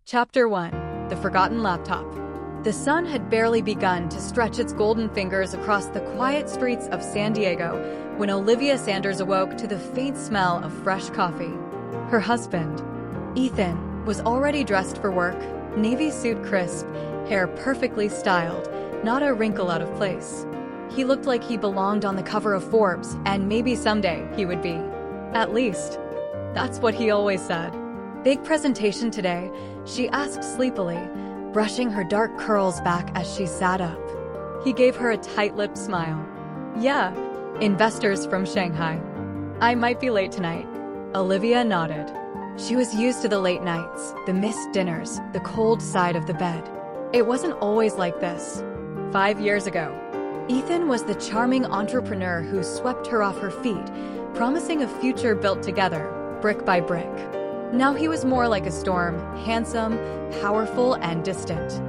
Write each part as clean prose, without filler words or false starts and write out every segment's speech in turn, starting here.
Chapter 1. The Forgotten Laptop. The sun had barely begun to stretch its golden fingers across the quiet streets of San Diego when Olivia Sanders awoke to the faint smell of fresh coffee. Her husband, Ethan, was already dressed for work, navy suit crisp, hair perfectly styled, not a wrinkle out of place. He looked like he belonged on the cover of Forbes, and maybe someday he would be. At least, that's what he always said. "Big presentation today," she asked sleepily, brushing her dark curls back as she sat up. He gave her a tight-lipped smile. "Yeah, investors from Shanghai. I might be late tonight." Olivia nodded. She was used to the late nights, the missed dinners, the cold side of the bed. It wasn't always like this. 5 years ago, Ethan was the charming entrepreneur who swept her off her feet, promising a future built together, brick by brick. Now he was more like a storm, handsome, powerful, and distant.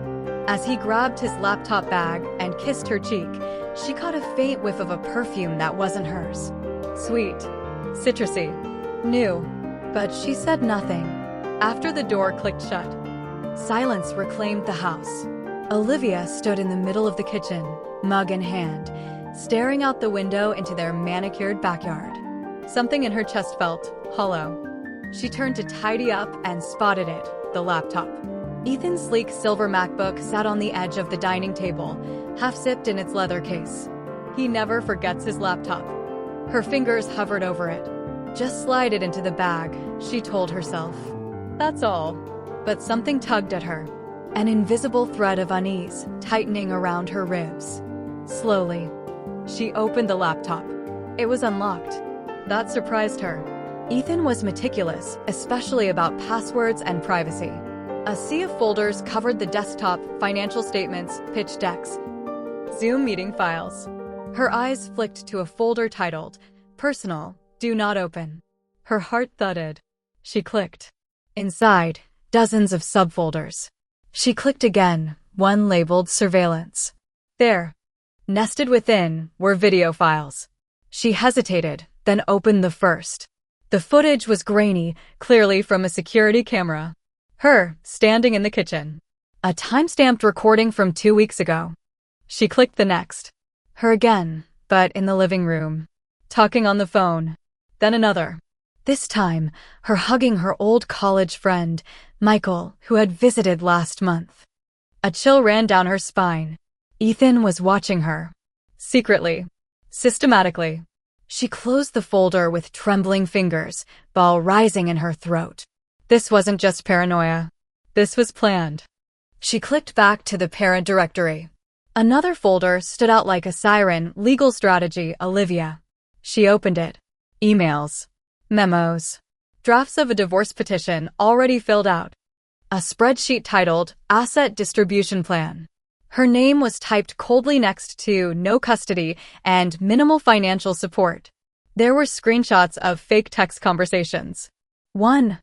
As he grabbed his laptop bag and kissed her cheek, she caught a faint whiff of a perfume that wasn't hers. Sweet, citrusy, new, but she said nothing. After the door clicked shut, silence reclaimed the house. Olivia stood in the middle of the kitchen, mug in hand, staring out the window into their manicured backyard. Something in her chest felt hollow. She turned to tidy up and spotted it, the laptop. Ethan's sleek silver MacBook sat on the edge of the dining table, half-zipped in its leather case. He never forgets his laptop. Her fingers hovered over it. "Just slide it into the bag," she told herself. That's all. But something tugged at her, an invisible thread of unease tightening around her ribs. Slowly, she opened the laptop. It was unlocked. That surprised her. Ethan was meticulous, especially about passwords and privacy. A sea of folders covered the desktop, financial statements, pitch decks, Zoom meeting files. Her eyes flicked to a folder titled, "Personal, Do Not Open." Her heart thudded. She clicked. Inside, dozens of subfolders. She clicked again, one labeled Surveillance. There, nested within, were video files. She hesitated, then opened the first. The footage was grainy, clearly from a security camera. Her, standing in the kitchen. A time-stamped recording from 2 weeks ago. She clicked the next. Her again, but in the living room. Talking on the phone. Then another. This time, her hugging her old college friend, Michael, who had visited last month. A chill ran down her spine. Ethan was watching her. Secretly. Systematically. She closed the folder with trembling fingers, ball rising in her throat. This wasn't just paranoia. This was planned. She clicked back to the parent directory. Another folder stood out like a siren, Legal Strategy, Olivia. She opened it. Emails. Memos. Drafts of a divorce petition already filled out. A spreadsheet titled, Asset Distribution Plan. Her name was typed coldly next to no custody and minimal financial support. There were screenshots of fake text conversations. One,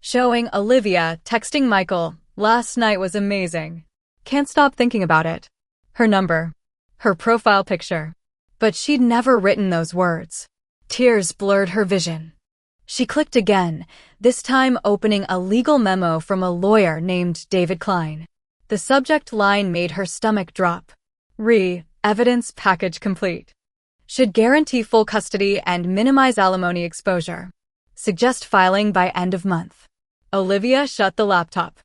showing Olivia texting Michael, "Last night was amazing. Can't stop thinking about it." Her number. Her profile picture. But she'd never written those words. Tears blurred her vision. She clicked again, this time opening a legal memo from a lawyer named David Klein. The subject line made her stomach drop. Evidence package complete. Should guarantee full custody and minimize alimony exposure. Suggest filing by end of month. Olivia shut the laptop.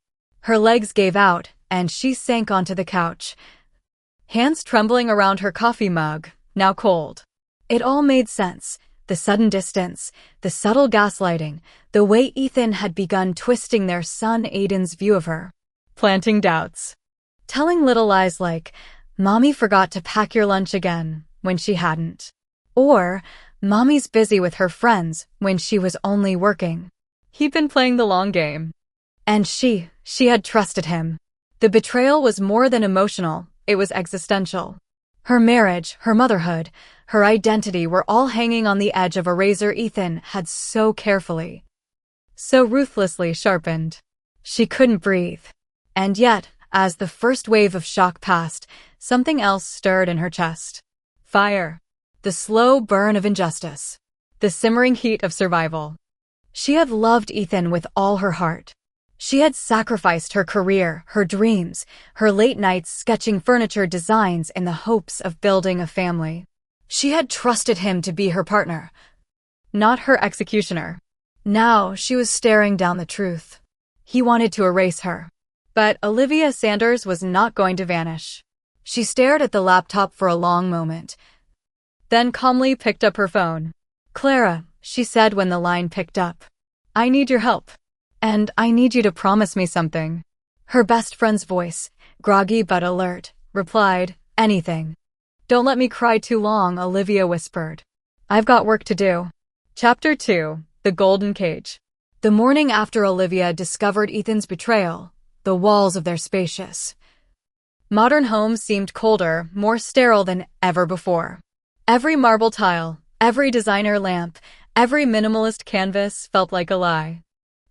Her legs gave out, and she sank onto the couch, hands trembling around her coffee mug, now cold. It all made sense. The sudden distance, the subtle gaslighting, the way Ethan had begun twisting their son Aiden's view of her. Planting doubts. Telling little lies like, "Mommy forgot to pack your lunch again," when she hadn't. Or, "Mommy's busy with her friends," when she was only working. He'd been playing the long game. And she had trusted him. The betrayal was more than emotional, it was existential. Her marriage, her motherhood, her identity were all hanging on the edge of a razor Ethan had so carefully, so ruthlessly sharpened. She couldn't breathe. And yet, as the first wave of shock passed, something else stirred in her chest. Fire. The slow burn of injustice. The simmering heat of survival. She had loved Ethan with all her heart. She had sacrificed her career, her dreams, her late nights sketching furniture designs in the hopes of building a family. She had trusted him to be her partner, not her executioner. Now she was staring down the truth. He wanted to erase her. But Olivia Sanders was not going to vanish. She stared at the laptop for a long moment, then calmly picked up her phone. "Clara," she said when the line picked up. "I need your help. And I need you to promise me something." Her best friend's voice, groggy but alert, replied, "Anything." "Don't let me cry too long," Olivia whispered. "I've got work to do." Chapter 2: The Golden Cage. The morning after Olivia discovered Ethan's betrayal, the walls of their spacious, modern home seemed colder, more sterile than ever before. Every marble tile, every designer lamp, every minimalist canvas felt like a lie.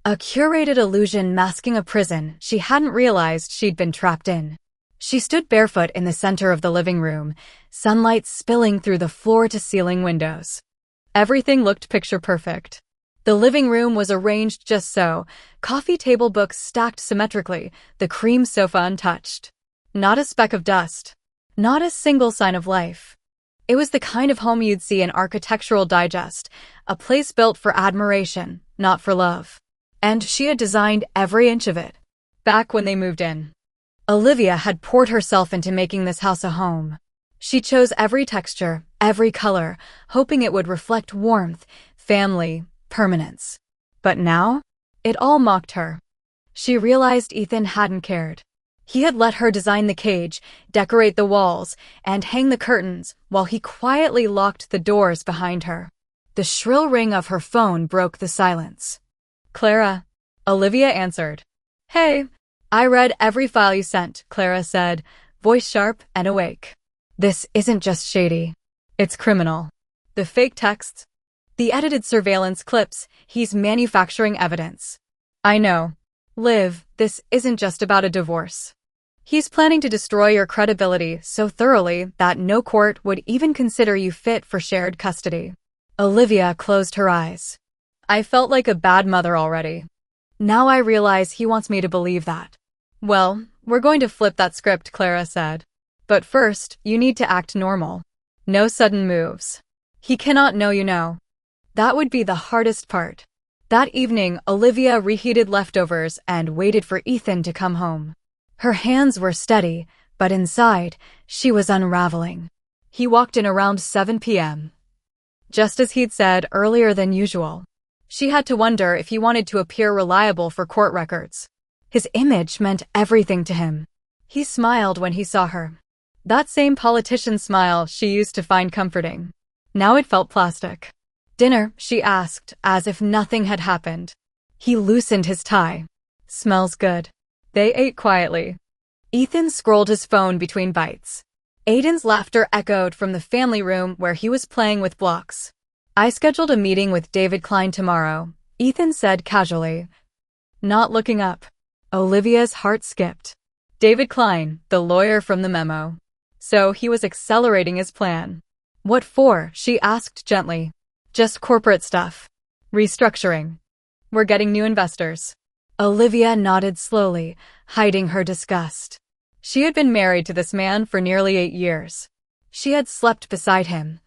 A curated illusion masking a prison she hadn't realized she'd been trapped in. She stood barefoot in the center of the living room, sunlight spilling through the floor-to-ceiling windows. Everything looked picture-perfect. The living room was arranged just so, coffee table books stacked symmetrically, the cream sofa untouched. Not a speck of dust. Not a single sign of life. It was the kind of home you'd see in Architectural Digest, a place built for admiration, not for love. And she had designed every inch of it. Back when they moved in, Olivia had poured herself into making this house a home. She chose every texture, every color, hoping it would reflect warmth, family, permanence. But now, it all mocked her. She realized Ethan hadn't cared. He had let her design the cage, decorate the walls, and hang the curtains while he quietly locked the doors behind her. The shrill ring of her phone broke the silence. "Clara," Olivia answered. "Hey, I read every file you sent," Clara said, voice sharp and awake. "This isn't just shady. It's criminal. The fake texts, the edited surveillance clips, he's manufacturing evidence." "I know. Liv, this isn't just about a divorce. He's planning to destroy your credibility so thoroughly that no court would even consider you fit for shared custody." Olivia closed her eyes. "I felt like a bad mother already. Now I realize he wants me to believe that." "Well, we're going to flip that script," Clara said. "But first, you need to act normal. No sudden moves. He cannot know you know." That would be the hardest part. That evening, Olivia reheated leftovers and waited for Ethan to come home. Her hands were steady, but inside, she was unraveling. He walked in around 7 p.m. Just as he'd said, earlier than usual. She had to wonder if he wanted to appear reliable for court records. His image meant everything to him. He smiled when he saw her. That same politician smile she used to find comforting. Now it felt plastic. "Dinner?" she asked, as if nothing had happened. He loosened his tie. "Smells good." They ate quietly. Ethan scrolled his phone between bites. Aiden's laughter echoed from the family room where he was playing with blocks. "I scheduled a meeting with David Klein tomorrow," Ethan said casually, not looking up. Olivia's heart skipped. David Klein, the lawyer from the memo. So he was accelerating his plan. "What for?" she asked gently. "Just corporate stuff. Restructuring. We're getting new investors." Olivia nodded slowly, hiding her disgust. She had been married to this man for nearly 8 years. She had slept beside him,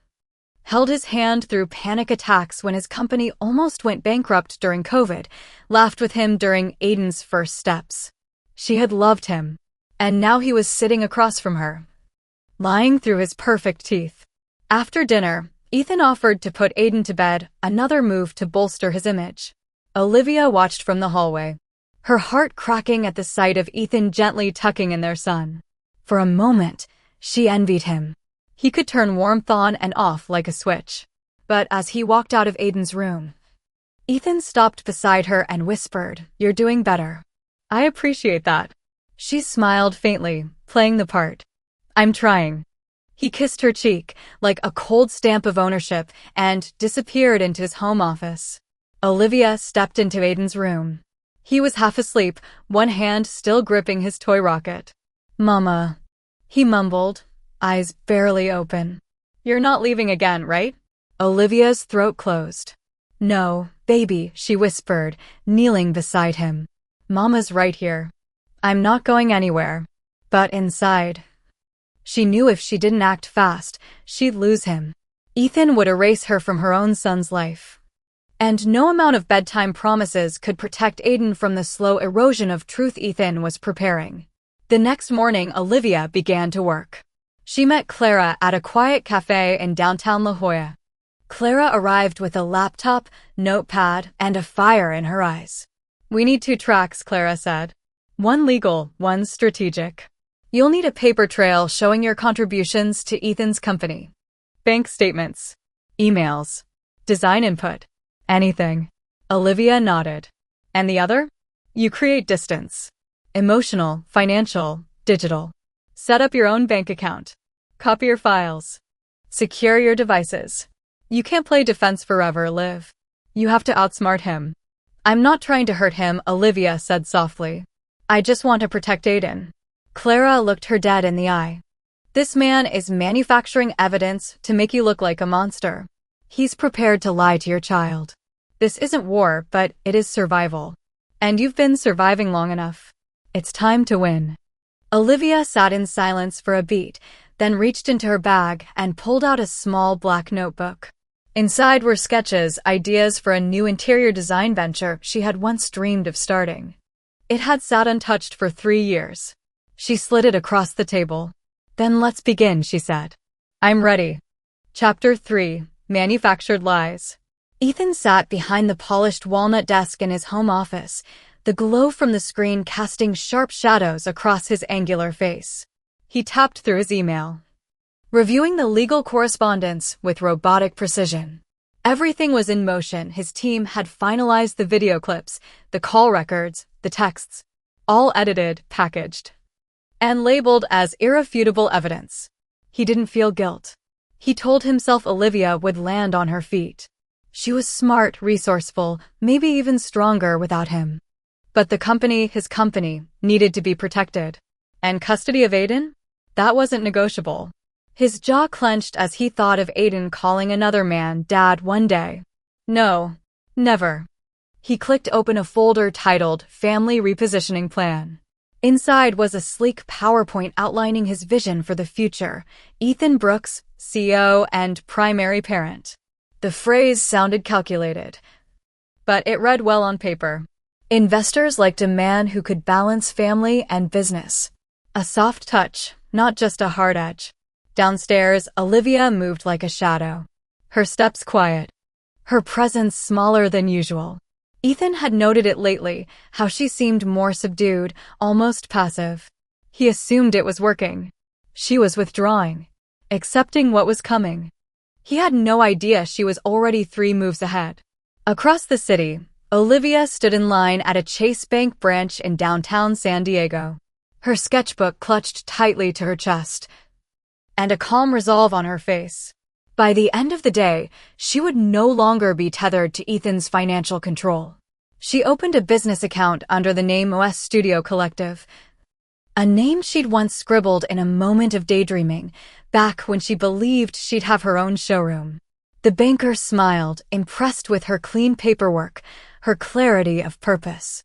held his hand through panic attacks when his company almost went bankrupt during COVID, laughed with him during Aiden's first steps. She had loved him, and now he was sitting across from her, lying through his perfect teeth. After dinner, Ethan offered to put Aiden to bed, another move to bolster his image. Olivia watched from the hallway, her heart cracking at the sight of Ethan gently tucking in their son. For a moment, she envied him. He could turn warmth on and off like a switch. But as he walked out of Aiden's room, Ethan stopped beside her and whispered, "You're doing better." "I appreciate that." She smiled faintly, playing the part. "I'm trying." He kissed her cheek, like a cold stamp of ownership, and disappeared into his home office. Olivia stepped into Aiden's room. He was half asleep, one hand still gripping his toy rocket. "Mama," he mumbled, eyes barely open. "You're not leaving again, right?" Olivia's throat closed. "No, baby," she whispered, kneeling beside him. Mama's right here. I'm not going anywhere. But inside, she knew if she didn't act fast, she'd lose him. Ethan would erase her from her own son's life. And no amount of bedtime promises could protect Aiden from the slow erosion of truth Ethan was preparing. The next morning, Olivia began to work. She met Clara at a quiet cafe in downtown La Jolla. Clara arrived with a laptop, notepad, and a fire in her eyes. "We need 2 tracks," Clara said. "One legal, one strategic. You'll need a paper trail showing your contributions to Ethan's company. Bank statements, emails, design input, anything." Olivia nodded. "And the other? You create distance. Emotional, financial, digital. Set up your own bank account. Copy your files. Secure your devices. You can't play defense forever, Liv. You have to outsmart him." "I'm not trying to hurt him," Olivia said softly. "I just want to protect Aiden." Clara looked her dead in the eye. "This man is manufacturing evidence to make you look like a monster. He's prepared to lie to your child. This isn't war, but it is survival. And you've been surviving long enough. It's time to win." Olivia sat in silence for a beat, then reached into her bag and pulled out a small black notebook. Inside were sketches, ideas for a new interior design venture she had once dreamed of starting. It had sat untouched for 3 years. She slid it across the table. "Then let's begin," she said. "I'm ready." Chapter 3: Manufactured Lies. Ethan sat behind the polished walnut desk in his home office, the glow from the screen casting sharp shadows across his angular face. He tapped through his email, reviewing the legal correspondence with robotic precision. Everything was in motion. His team had finalized the video clips, the call records, the texts, all edited, packaged, and labeled as irrefutable evidence. He didn't feel guilt. He told himself Olivia would land on her feet. She was smart, resourceful, maybe even stronger without him. But the company, his company, needed to be protected. And custody of Aiden? That wasn't negotiable. His jaw clenched as he thought of Aiden calling another man Dad one day. No, never. He clicked open a folder titled Family Repositioning Plan. Inside was a sleek PowerPoint outlining his vision for the future. Ethan Brooks, CEO and primary parent. The phrase sounded calculated, but it read well on paper. Investors liked a man who could balance family and business. A soft touch, not just a hard edge. Downstairs, Olivia moved like a shadow. Her steps quiet. Her presence smaller than usual. Ethan had noted it lately, how she seemed more subdued, almost passive. He assumed it was working. She was withdrawing, accepting what was coming. He had no idea she was already 3 moves ahead. Across the city, Olivia stood in line at a Chase Bank branch in downtown San Diego. Her sketchbook clutched tightly to her chest, and a calm resolve on her face. By the end of the day, she would no longer be tethered to Ethan's financial control. She opened a business account under the name OS Studio Collective, a name she'd once scribbled in a moment of daydreaming, back when she believed she'd have her own showroom. The banker smiled, impressed with her clean paperwork, her clarity of purpose.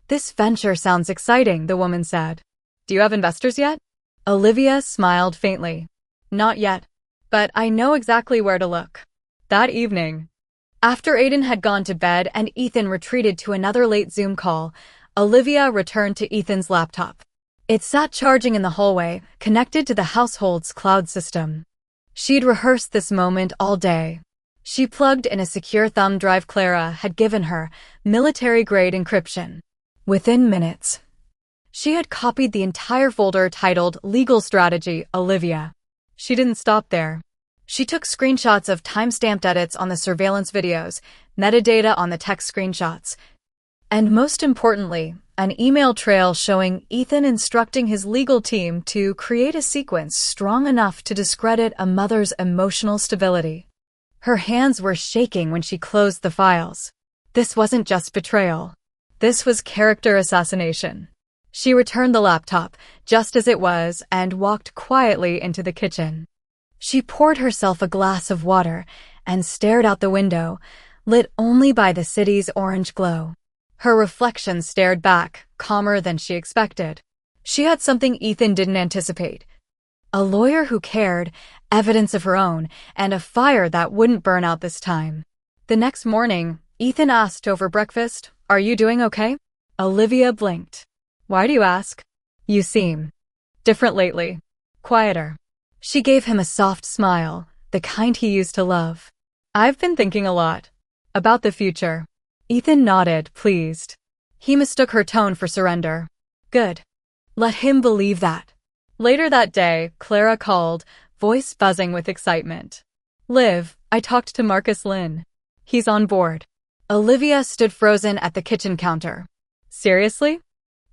"This venture sounds exciting," the woman said. "Do you have investors yet?" Olivia smiled faintly. "Not yet, but I know exactly where to look." That evening, after Aiden had gone to bed and Ethan retreated to another late Zoom call, Olivia returned to Ethan's laptop. It sat charging in the hallway, connected to the household's cloud system. She'd rehearsed this moment all day. She plugged in a secure thumb drive Clara had given her, military-grade encryption. Within minutes, she had copied the entire folder titled Legal Strategy, Olivia. She didn't stop there. She took screenshots of time-stamped edits on the surveillance videos, metadata on the text screenshots, and most importantly, an email trail showing Ethan instructing his legal team to create a sequence strong enough to discredit a mother's emotional stability. Her hands were shaking when she closed the files. This wasn't just betrayal. This was character assassination. She returned the laptop, just as it was, and walked quietly into the kitchen. She poured herself a glass of water and stared out the window, lit only by the city's orange glow. Her reflection stared back, calmer than she expected. She had something Ethan didn't anticipate. A lawyer who cared, evidence of her own, and a fire that wouldn't burn out this time. The next morning, Ethan asked over breakfast, "Are you doing okay?" Olivia blinked. "Why do you ask?" "You seem different lately. Quieter." She gave him a soft smile, the kind he used to love. "I've been thinking a lot. About the future." Ethan nodded, pleased. He mistook her tone for surrender. Good. Let him believe that. Later that day, Clara called, voice buzzing with excitement. "Liv, I talked to Marcus Lynn. He's on board." Olivia stood frozen at the kitchen counter. "Seriously?"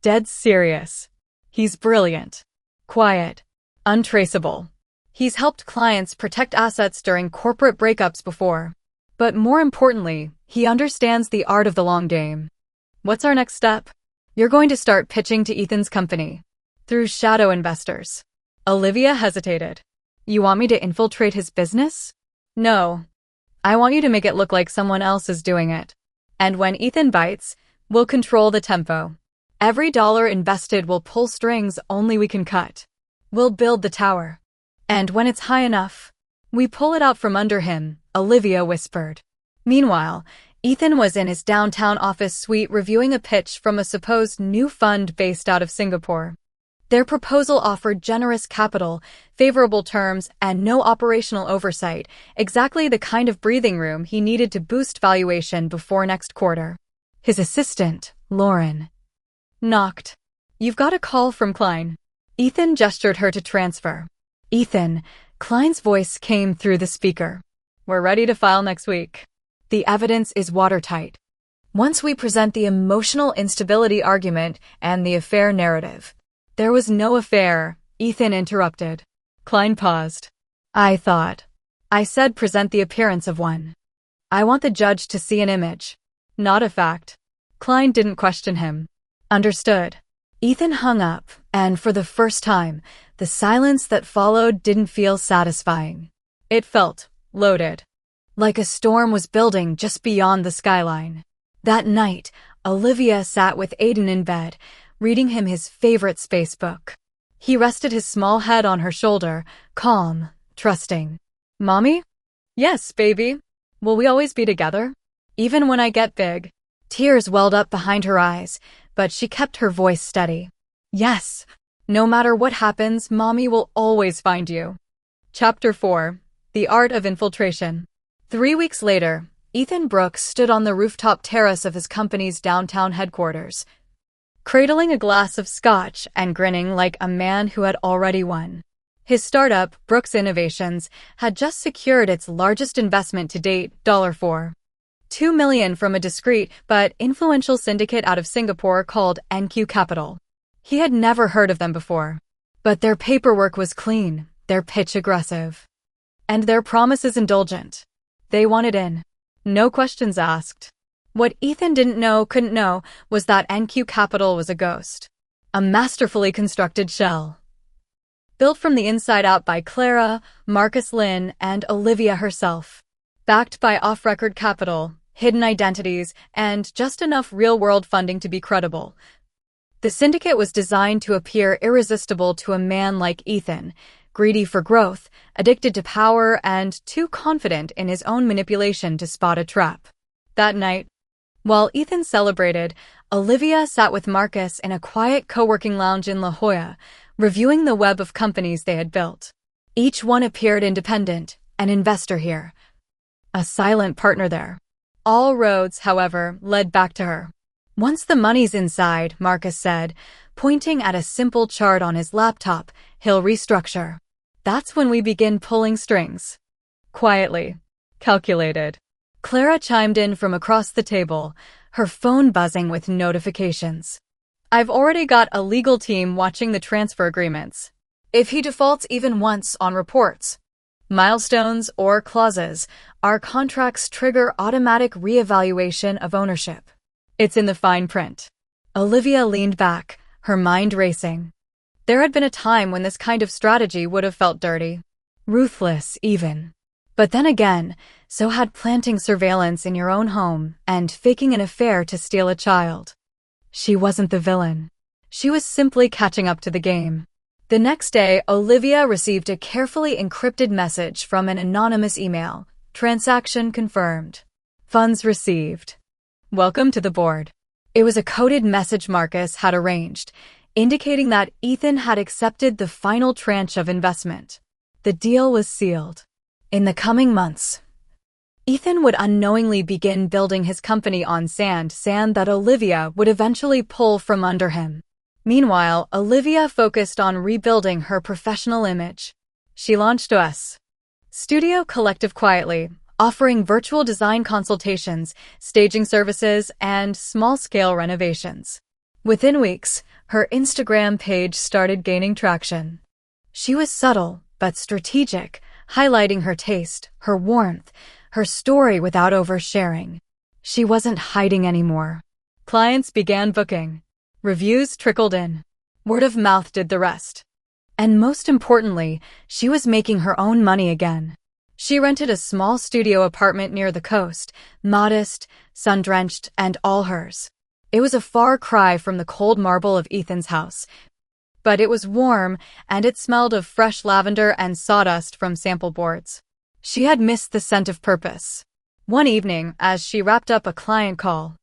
"Dead serious. He's brilliant. Quiet. Untraceable. He's helped clients protect assets during corporate breakups before. But more importantly, he understands the art of the long game." "What's our next step?" "You're going to start pitching to Ethan's company. Through shadow investors." Olivia hesitated. "You want me to infiltrate his business?" "No. I want you to make it look like someone else is doing it. And when Ethan bites, we'll control the tempo. Every dollar invested will pull strings only we can cut. We'll build the tower. And when it's high enough, we pull it out from under him," Olivia whispered. Meanwhile, Ethan was in his downtown office suite reviewing a pitch from a supposed new fund based out of Singapore. Their proposal offered generous capital, favorable terms, and no operational oversight, exactly the kind of breathing room he needed to boost valuation before next quarter. His assistant, Lauren, knocked. "You've got a call from Klein." Ethan gestured her to transfer. "Ethan," Klein's voice came through the speaker. "We're ready to file next week. The evidence is watertight. Once we present the emotional instability argument and the affair narrative." "There was no affair," Ethan interrupted. Klein paused. I said present the appearance of one. I want the judge to see an image, not a fact." Klein didn't question him. "Understood." Ethan hung up, and for the first time, the silence that followed didn't feel satisfying. It felt loaded. Like a storm was building just beyond the skyline. That night, Olivia sat with Aiden in bed, reading him his favorite space book. He rested his small head on her shoulder, calm, trusting. "Mommy?" "Yes, baby. Will we always be together? Even when I get big?" Tears welled up behind her eyes, but she kept her voice steady. "Yes. No matter what happens, Mommy will always find you." Chapter 4. The Art of Infiltration. 3 weeks later, Ethan Brooks stood on the rooftop terrace of his company's downtown headquarters, cradling a glass of scotch and grinning like a man who had already won. His startup, Brooks Innovations, had just secured its largest investment to date, $4.2 million from a discreet but influential syndicate out of Singapore called NQ Capital. He had never heard of them before. But their paperwork was clean, their pitch aggressive, and their promises indulgent. They wanted in. No questions asked. What Ethan couldn't know, was that NQ Capital was a ghost. A masterfully constructed shell. Built from the inside out by Clara, Marcus Lynn, and Olivia herself. Backed by off-record capital, hidden identities, and just enough real-world funding to be credible. The syndicate was designed to appear irresistible to a man like Ethan, greedy for growth, addicted to power, and too confident in his own manipulation to spot a trap. That night, while Ethan celebrated, Olivia sat with Marcus in a quiet co-working lounge in La Jolla, reviewing the web of companies they had built. Each one appeared independent, an investor here, a silent partner there. All roads, however, led back to her. "Once the money's inside," Marcus said, pointing at a simple chart on his laptop, "he'll restructure. That's when we begin pulling strings." Quietly. Calculated. Clara chimed in from across the table, her phone buzzing with notifications. "I've already got a legal team watching the transfer agreements. If he defaults even once on reports, milestones, or clauses, our contracts trigger automatic reevaluation of ownership. It's in the fine print." Olivia leaned back, her mind racing. There had been a time when this kind of strategy would have felt dirty. Ruthless, even. But then again, so had planting surveillance in your own home and faking an affair to steal a child. She wasn't the villain. She was simply catching up to the game. The next day, Olivia received a carefully encrypted message from an anonymous email. Transaction confirmed. Funds received. Welcome to the board. It was a coded message Marcus had arranged, indicating that Ethan had accepted the final tranche of investment. The deal was sealed. In the coming months, Ethan would unknowingly begin building his company on sand that Olivia would eventually pull from under him. Meanwhile, Olivia focused on rebuilding her professional image. She launched US Studio Collective quietly, offering virtual design consultations, staging services, and small-scale renovations. Within weeks, her Instagram page started gaining traction. She was subtle but strategic, highlighting her taste, her warmth, her story without oversharing. She wasn't hiding anymore. Clients began booking. Reviews trickled in. Word of mouth did the rest. And most importantly, she was making her own money again. She rented a small studio apartment near the coast, modest, sun-drenched, and all hers. It was a far cry from the cold marble of Ethan's house, but it was warm, and it smelled of fresh lavender and sawdust from sample boards. She had missed the scent of purpose. One evening, as she wrapped up a client call,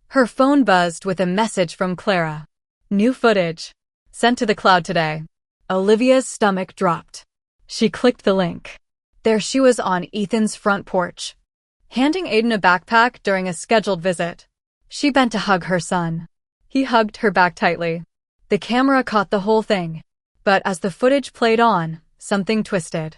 her phone buzzed with a message from Clara. New footage. Sent to the cloud today. Olivia's stomach dropped. She clicked the link. There she was on Ethan's front porch, handing Aiden a backpack during a scheduled visit. She bent to hug her son. He hugged her back tightly. The camera caught the whole thing. But as the footage played on, something twisted.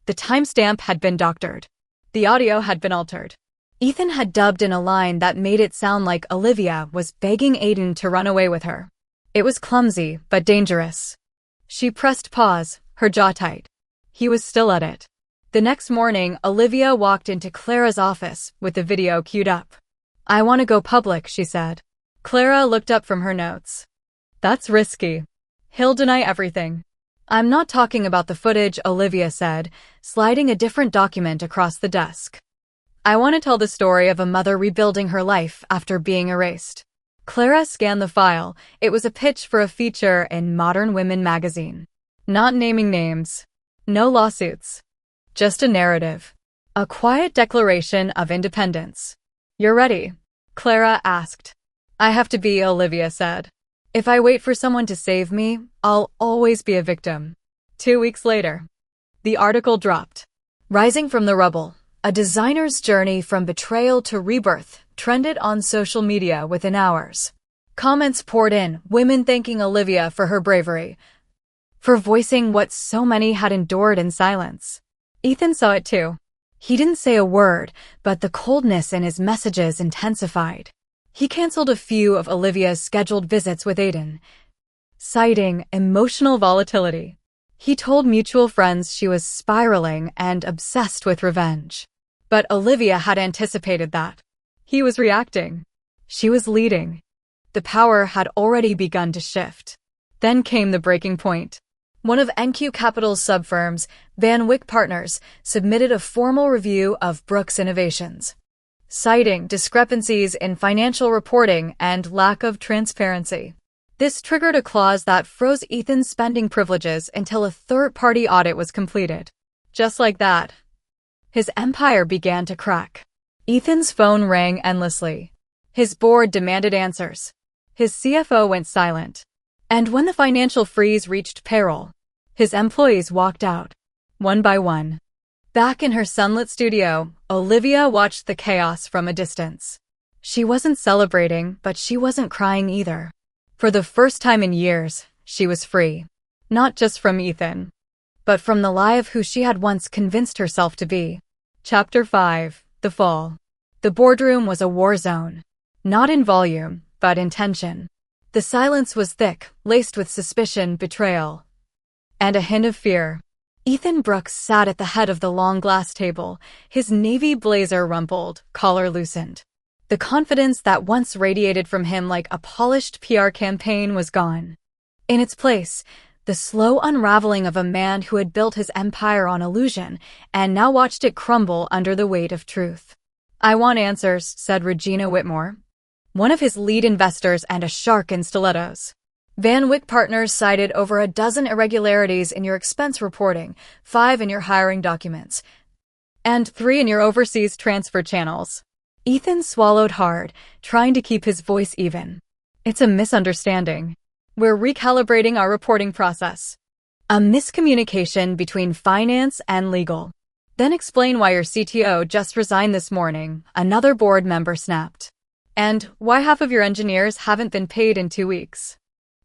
The timestamp had been doctored. The audio had been altered. Ethan had dubbed in a line that made it sound like Olivia was begging Aiden to run away with her. It was clumsy, but dangerous. She pressed pause, her jaw tight. He was still at it. The next morning, Olivia walked into Clara's office with the video queued up. I want to go public, she said. Clara looked up from her notes. That's risky. He'll deny everything. I'm not talking about the footage, Olivia said, sliding a different document across the desk. I want to tell the story of a mother rebuilding her life after being erased. Clara scanned the file. It was a pitch for a feature in Modern Women magazine. Not naming names. No lawsuits. Just a narrative. A quiet declaration of independence. You're ready? Clara asked. I have to be, Olivia said. If I wait for someone to save me, I'll always be a victim. 2 weeks later, the article dropped. Rising from the rubble. A designer's journey from betrayal to rebirth trended on social media within hours. Comments poured in, women thanking Olivia for her bravery, for voicing what so many had endured in silence. Ethan saw it too. He didn't say a word, but the coldness in his messages intensified. He canceled a few of Olivia's scheduled visits with Aiden, citing emotional volatility. He told mutual friends she was spiraling and obsessed with revenge. But Olivia had anticipated that. He was reacting. She was leading. The power had already begun to shift. Then came the breaking point. One of NQ Capital's subfirms, Van Wyck Partners, submitted a formal review of Brooks' innovations, citing discrepancies in financial reporting and lack of transparency. This triggered a clause that froze Ethan's spending privileges until a third-party audit was completed. Just like that, his empire began to crack. Ethan's phone rang endlessly. His board demanded answers. His CFO went silent. And when the financial freeze reached payroll, his employees walked out, one by one. Back in her sunlit studio, Olivia watched the chaos from a distance. She wasn't celebrating, but she wasn't crying either. For the first time in years, she was free. Not just from Ethan, but from the lie of who she had once convinced herself to be. Chapter 5. The Fall. The boardroom was a war zone. Not in volume, but in tension. The silence was thick, laced with suspicion, betrayal, and a hint of fear. Ethan Brooks sat at the head of the long glass table, his navy blazer rumpled, collar loosened. The confidence that once radiated from him like a polished PR campaign was gone. In its place, the slow unraveling of a man who had built his empire on illusion and now watched it crumble under the weight of truth. "I want answers," said Regina Whitmore, one of his lead investors and a shark in stilettos. "Van Wyck Partners cited over a dozen irregularities in your expense reporting, 5 in your hiring documents, and 3 in your overseas transfer channels." Ethan swallowed hard, trying to keep his voice even. "It's a misunderstanding. We're recalibrating our reporting process. A miscommunication between finance and legal." "Then explain why your CTO just resigned this morning," another board member snapped. "And why half of your engineers haven't been paid in 2 weeks."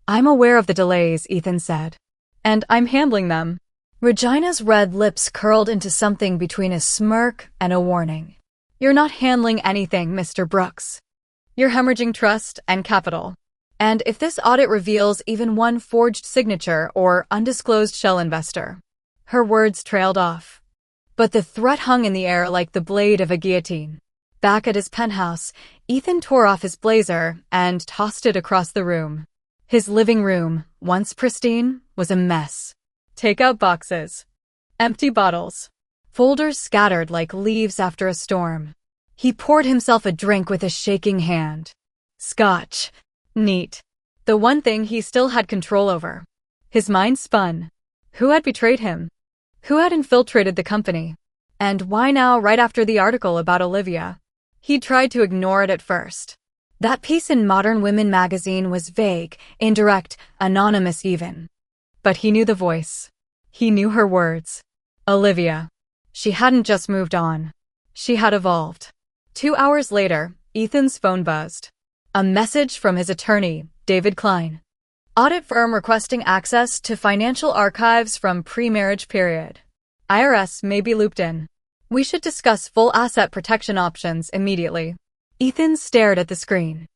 "I'm aware of the delays," Ethan said. "And I'm handling them." Regina's red lips curled into something between a smirk and a warning. "You're not handling anything, Mr. Brooks. You're hemorrhaging trust and capital. And if this audit reveals even one forged signature or undisclosed shell investor..." Her words trailed off. But the threat hung in the air like the blade of a guillotine. Back at his penthouse, Ethan tore off his blazer and tossed it across the room. His living room, once pristine, was a mess. Takeout boxes, empty bottles, folders scattered like leaves after a storm. He poured himself a drink with a shaking hand. Scotch. Neat. The one thing he still had control over. His mind spun. Who had betrayed him? Who had infiltrated the company? And why now, right after the article about Olivia? He tried to ignore it at first. That piece in Modern Women magazine was vague, indirect, anonymous even. But he knew the voice. He knew her words. Olivia. She hadn't just moved on. She had evolved. 2 hours later, Ethan's phone buzzed. A message from his attorney, David Klein. Audit firm requesting access to financial archives from pre-marriage period. IRS may be looped in. We should discuss full asset protection options immediately. Ethan stared at the screen.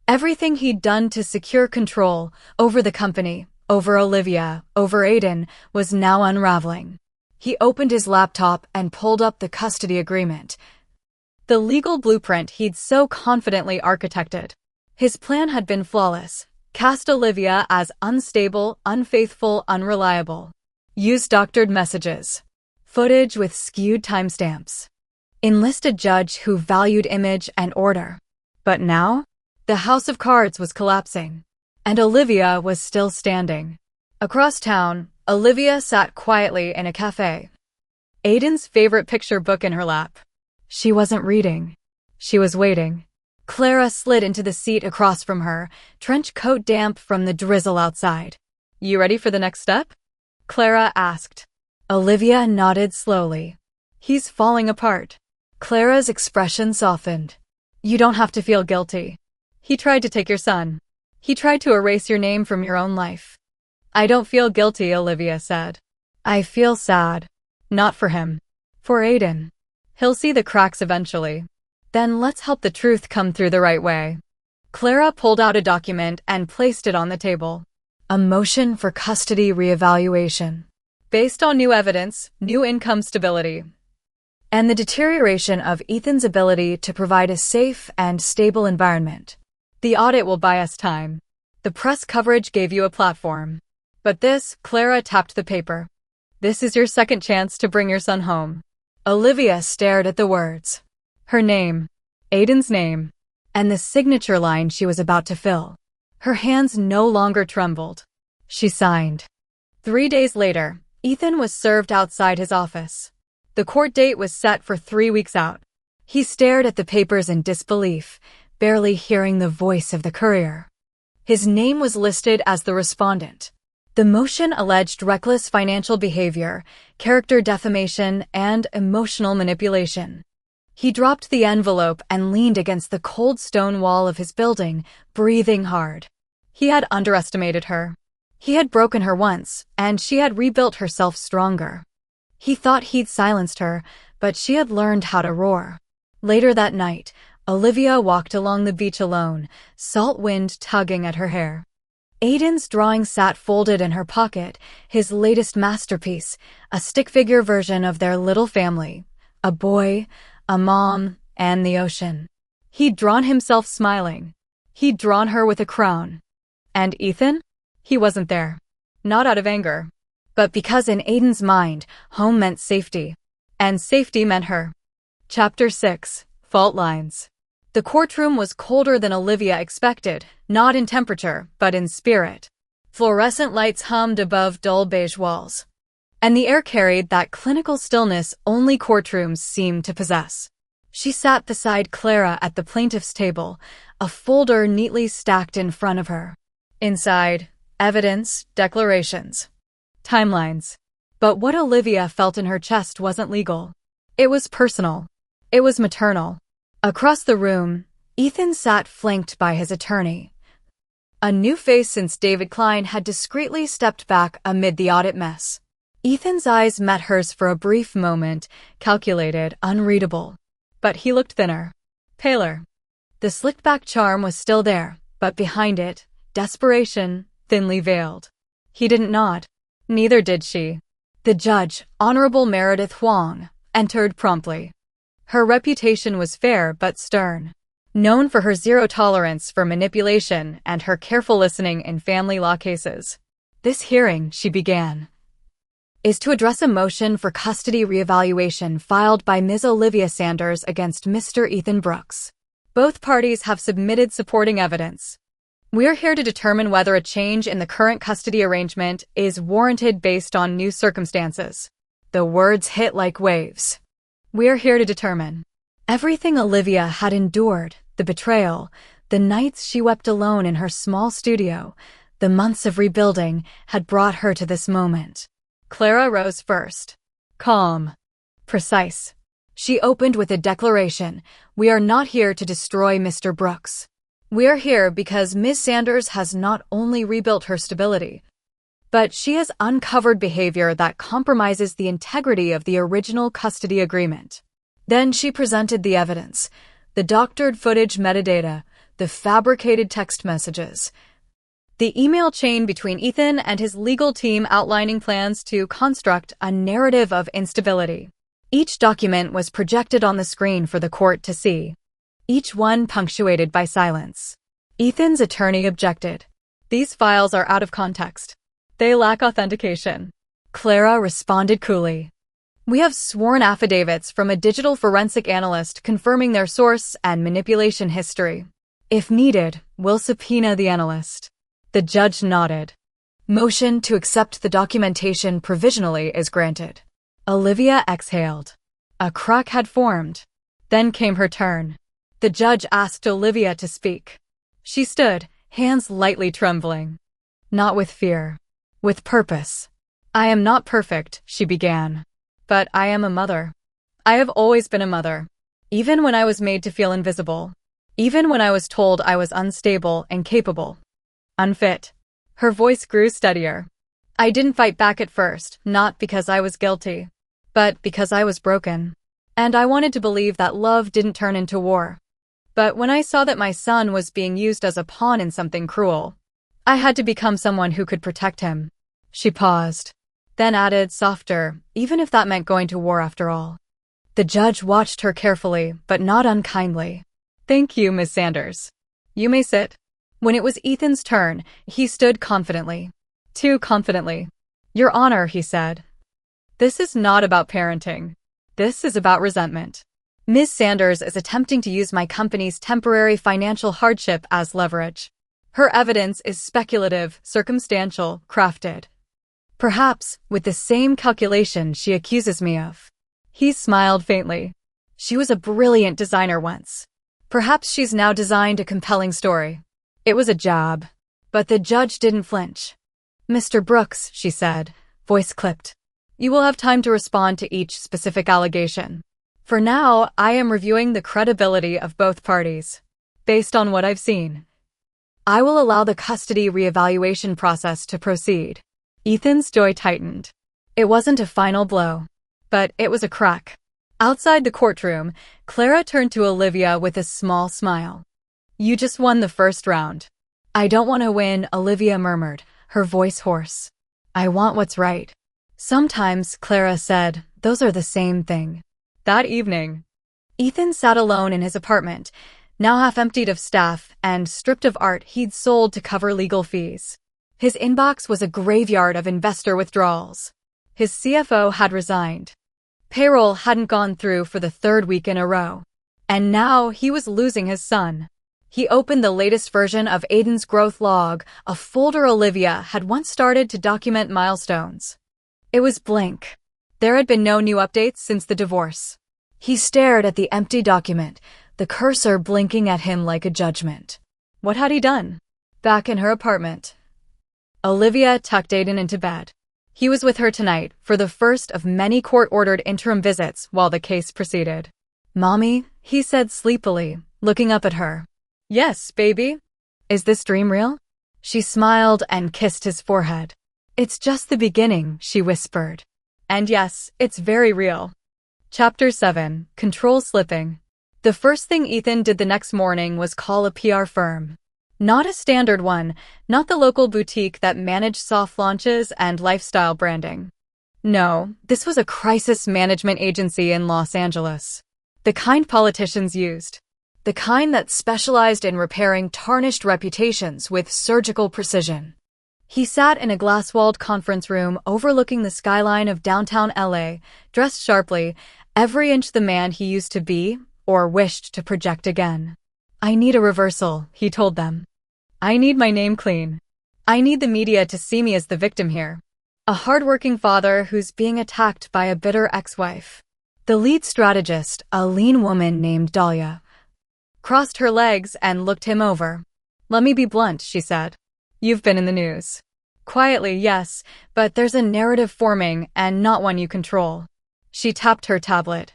Everything he'd done to secure control over the company, over Olivia, over Aiden, was now unraveling. He opened his laptop and pulled up the custody agreement. The legal blueprint he'd so confidently architected. His plan had been flawless. Cast Olivia as unstable, unfaithful, unreliable. Use doctored messages. Footage with skewed timestamps. Enlist a judge who valued image and order. But now, the house of cards was collapsing. And Olivia was still standing. Across town, Olivia sat quietly in a cafe. Aiden's favorite picture book in her lap. She wasn't reading. She was waiting. Clara slid into the seat across from her, trench coat damp from the drizzle outside. "You ready for the next step?" Clara asked. Olivia nodded slowly. "He's falling apart." Clara's expression softened. "You don't have to feel guilty. He tried to take your son. He tried to erase your name from your own life." "I don't feel guilty," Olivia said. "I feel sad. Not for him. For Aiden. He'll see the cracks eventually. Then let's help the truth come through the right way." Clara pulled out a document and placed it on the table. A motion for custody reevaluation. Based on new evidence, new income stability, and the deterioration of Ethan's ability to provide a safe and stable environment. The audit will buy us time. The press coverage gave you a platform. But this, Clara tapped the paper. This is your second chance to bring your son home. Olivia stared at the words. Her name, Aiden's name, and the signature line she was about to fill. Her hands no longer trembled. She signed. 3 days later, Ethan was served outside his office. The court date was set for 3 weeks out. He stared at the papers in disbelief, barely hearing the voice of the courier. His name was listed as the respondent. The motion alleged reckless financial behavior, character defamation, and emotional manipulation. He dropped the envelope and leaned against the cold stone wall of his building, breathing hard. He had underestimated her. He had broken her once, and she had rebuilt herself stronger. He thought he'd silenced her, but she had learned how to roar. Later that night, Olivia walked along the beach alone, salt wind tugging at her hair. Aiden's drawing sat folded in her pocket, his latest masterpiece, a stick figure version of their little family. A boy, a mom, and the ocean. He'd drawn himself smiling. He'd drawn her with a crown. And Ethan? He wasn't there. Not out of anger, but because in Aiden's mind, home meant safety. And safety meant her. Chapter 6. Fault Lines. The courtroom was colder than Olivia expected, not in temperature, but in spirit. Fluorescent lights hummed above dull beige walls, and the air carried that clinical stillness only courtrooms seem to possess. She sat beside Clara at the plaintiff's table, a folder neatly stacked in front of her. Inside, evidence, declarations, timelines. But what Olivia felt in her chest wasn't legal. It was personal. It was maternal. Across the room, Ethan sat flanked by his attorney. A new face since David Klein had discreetly stepped back amid the audit mess. Ethan's eyes met hers for a brief moment, calculated, unreadable. But he looked thinner, paler. The slicked-back charm was still there, but behind it, desperation, thinly veiled. He didn't nod. Neither did she. The judge, Honorable Meredith Huang, entered promptly. Her reputation was fair but stern. Known for her zero tolerance for manipulation and her careful listening in family law cases. This hearing, she began, is to address a motion for custody reevaluation filed by Ms. Olivia Sanders against Mr. Ethan Brooks. Both parties have submitted supporting evidence. We're here to determine whether a change in the current custody arrangement is warranted based on new circumstances. The words hit like waves. We're here to determine. Everything Olivia had endured, the betrayal, the nights she wept alone in her small studio, the months of rebuilding, had brought her to this moment. Clara rose first. Calm. Precise. She opened with a declaration. We are not here to destroy Mr. Brooks. We're here because Ms. Sanders has not only rebuilt her stability, but she has uncovered behavior that compromises the integrity of the original custody agreement. Then she presented the evidence, the doctored footage metadata, the fabricated text messages, the email chain between Ethan and his legal team outlining plans to construct a narrative of instability. Each document was projected on the screen for the court to see, each one punctuated by silence. Ethan's attorney objected. These files are out of context. They lack authentication. Clara responded coolly. We have sworn affidavits from a digital forensic analyst confirming their source and manipulation history. If needed, we'll subpoena the analyst. The judge nodded. Motion to accept the documentation provisionally is granted. Olivia exhaled. A crack had formed. Then came her turn. The judge asked Olivia to speak. She stood, hands lightly trembling. Not with fear. With purpose. I am not perfect, she began. But I am a mother. I have always been a mother. Even when I was made to feel invisible. Even when I was told I was unstable, incapable, unfit. Her voice grew steadier. I didn't fight back at first, not because I was guilty, but because I was broken. And I wanted to believe that love didn't turn into war. But when I saw that my son was being used as a pawn in something cruel, I had to become someone who could protect him. She paused, then added softer, even if that meant going to war after all. The judge watched her carefully, but not unkindly. Thank you, Miss Sanders. You may sit. When it was Ethan's turn, he stood confidently. Too confidently. Your Honor, he said. This is not about parenting. This is about resentment. Ms. Sanders is attempting to use my company's temporary financial hardship as leverage. Her evidence is speculative, circumstantial, crafted. Perhaps with the same calculation she accuses me of. He smiled faintly. She was a brilliant designer once. Perhaps she's now designed a compelling story. It was a jab. But the judge didn't flinch. Mr. Brooks, she said, voice clipped. You will have time to respond to each specific allegation. For now, I am reviewing the credibility of both parties. Based on what I've seen, I will allow the custody reevaluation process to proceed. Ethan's jaw tightened. It wasn't a final blow, but it was a crack. Outside the courtroom, Clara turned to Olivia with a small smile. You just won the first round. I don't want to win, Olivia murmured, her voice hoarse. I want what's right. Sometimes, Clara said, those are the same thing. That evening, Ethan sat alone in his apartment, now half emptied of staff and stripped of art he'd sold to cover legal fees. His inbox was a graveyard of investor withdrawals. His CFO had resigned. Payroll hadn't gone through for the third week in a row. And now he was losing his son. He opened the latest version of Aiden's growth log, a folder Olivia had once started to document milestones. It was blank. There had been no new updates since the divorce. He stared at the empty document, the cursor blinking at him like a judgment. What had he done? Back in her apartment, Olivia tucked Aiden into bed. He was with her tonight for the first of many court-ordered interim visits while the case proceeded. "Mommy," he said sleepily, looking up at her. "Yes, baby. Is this dream real?" She smiled and kissed his forehead. "It's just the beginning," she whispered. "And yes, it's very real." Chapter 7. Control Slipping. The first thing Ethan did the next morning was call a PR firm. Not a standard one, not the local boutique that managed soft launches and lifestyle branding. No, this was a crisis management agency in Los Angeles. The kind politicians used. The kind that specialized in repairing tarnished reputations with surgical precision. He sat in a glass-walled conference room overlooking the skyline of downtown LA, dressed sharply, every inch the man he used to be, or wished to project again. "I need a reversal," he told them. "I need my name clean. I need the media to see me as the victim here. A hardworking father who's being attacked by a bitter ex-wife." The lead strategist, a lean woman named Dahlia, crossed her legs and looked him over. "Let me be blunt," she said. "You've been in the news." "Quietly, yes, but there's a narrative forming and not one you control." She tapped her tablet,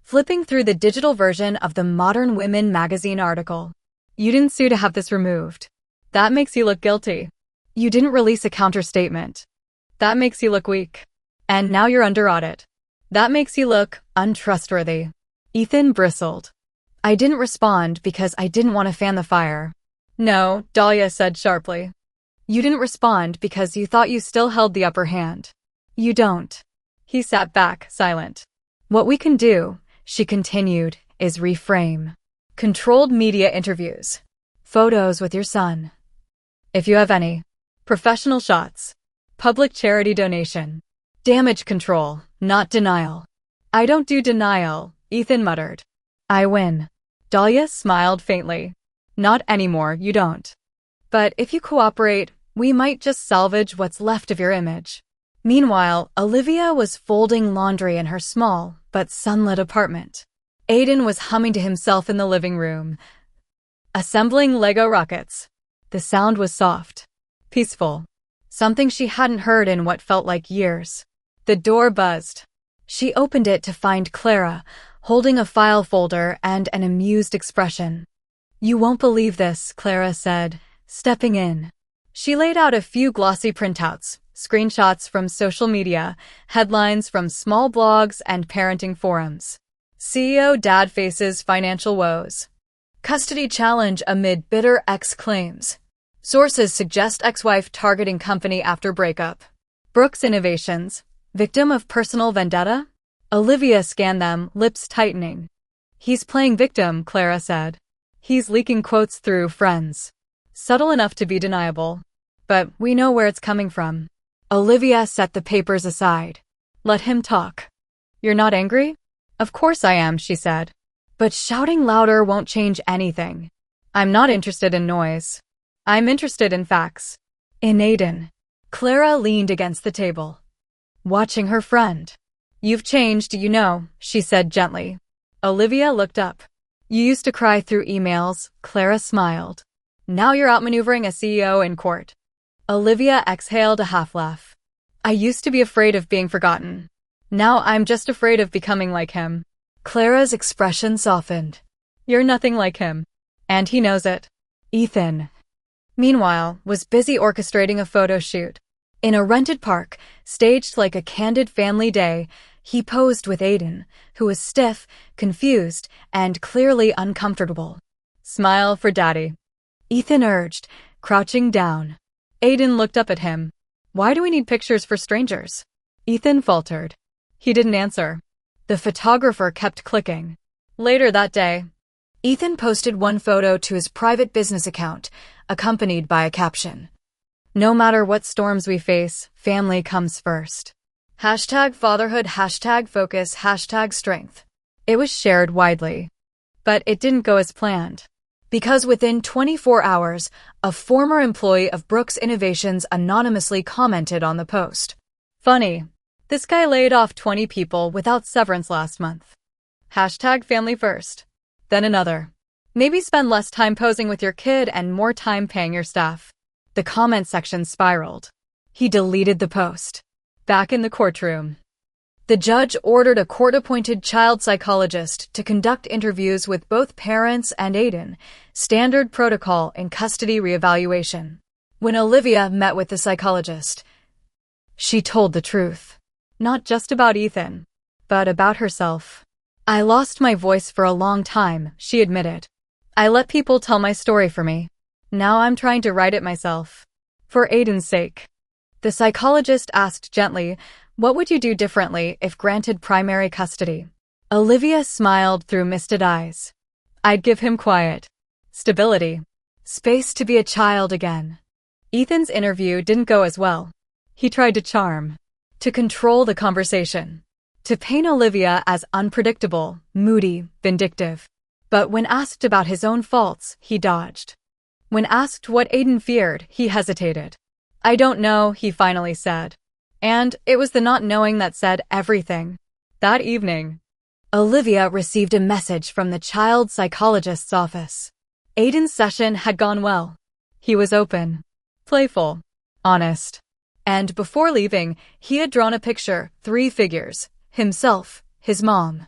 flipping through the digital version of the Modern Women magazine article. "You didn't sue to have this removed. That makes you look guilty. You didn't release a counter-statement. That makes you look weak. And now you're under audit. That makes you look untrustworthy." Ethan bristled. "I didn't respond because I didn't want to fan the fire." "No," Dahlia said sharply. "You didn't respond because you thought you still held the upper hand. You don't." He sat back, silent. "What we can do," she continued, "is reframe. Controlled media interviews. Photos with your son, if you have any. Professional shots. Public charity donation. Damage control, not denial." "I don't do denial," Ethan muttered. "I win." Dahlia smiled faintly. "Not anymore, you don't. But if you cooperate, we might just salvage what's left of your image." Meanwhile, Olivia was folding laundry in her small but sunlit apartment. Aiden was humming to himself in the living room, assembling Lego rockets. The sound was soft, peaceful, something she hadn't heard in what felt like years. The door buzzed. She opened it to find Clara, holding a file folder and an amused expression. "You won't believe this," Clara said, stepping in. She laid out a few glossy printouts, screenshots from social media, headlines from small blogs and parenting forums. CEO dad faces financial woes. Custody challenge amid bitter ex-claims. Sources suggest ex-wife targeting company after breakup. Brooks Innovations, victim of personal vendetta? Olivia scanned them, lips tightening. "He's playing victim," Clara said. "He's leaking quotes through friends. Subtle enough to be deniable. But we know where it's coming from." Olivia set the papers aside. "Let him talk." "You're not angry?" "Of course I am," she said. "But shouting louder won't change anything. I'm not interested in noise. I'm interested in facts." "In Aiden." Clara leaned against the table, watching her friend. "You've changed, you know," she said gently. Olivia looked up. "You used to cry through emails," Clara smiled. "Now you're outmaneuvering a CEO in court." Olivia exhaled a half-laugh. "I used to be afraid of being forgotten. Now I'm just afraid of becoming like him." Clara's expression softened. "You're nothing like him. And he knows it." Ethan, meanwhile, was busy orchestrating a photo shoot. In a rented park, staged like a candid family day, he posed with Aiden, who was stiff, confused, and clearly uncomfortable. "Smile for daddy," Ethan urged, crouching down. Aiden looked up at him. "Why do we need pictures for strangers?" Ethan faltered. He didn't answer. The photographer kept clicking. Later that day, Ethan posted one photo to his private business account, accompanied by a caption. No matter what storms we face, family comes first. Hashtag fatherhood, hashtag focus, hashtag strength. It was shared widely. But it didn't go as planned. Because within 24 hours, a former employee of Brooks Innovations anonymously commented on the post. Funny. This guy laid off 20 people without severance last month. Hashtag family first. Then another. Maybe spend less time posing with your kid and more time paying your staff. The comment section spiraled. He deleted the post. Back in the courtroom. The judge ordered a court-appointed child psychologist to conduct interviews with both parents and Aiden, standard protocol in custody reevaluation. When Olivia met with the psychologist, she told the truth. Not just about Ethan, but about herself. I lost my voice for a long time, she admitted. I let people tell my story for me. Now I'm trying to write it myself. For Aiden's sake. The psychologist asked gently, what would you do differently if granted primary custody? Olivia smiled through misted eyes. I'd give him quiet. Stability. Space to be a child again. Ethan's interview didn't go as well. He tried to charm. To control the conversation. To paint Olivia as unpredictable, moody, vindictive. But when asked about his own faults, he dodged. When asked what Aiden feared, he hesitated. I don't know, he finally said. And it was the not knowing that said everything. That evening, Olivia received a message from the child psychologist's office. Aiden's session had gone well. He was open, playful, honest. And before leaving, he had drawn a picture, 3 figures, himself, his mom,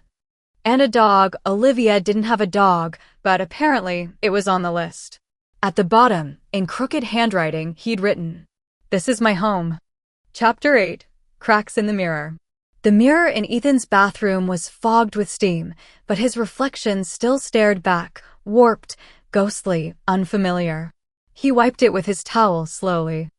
and a dog. Olivia didn't have a dog, but apparently it was on the list. At the bottom, in crooked handwriting, he'd written, "This is my home." Chapter 8. Cracks in the Mirror. The mirror in Ethan's bathroom was fogged with steam, but his reflection still stared back, warped, ghostly, unfamiliar. He wiped it with his towel slowly.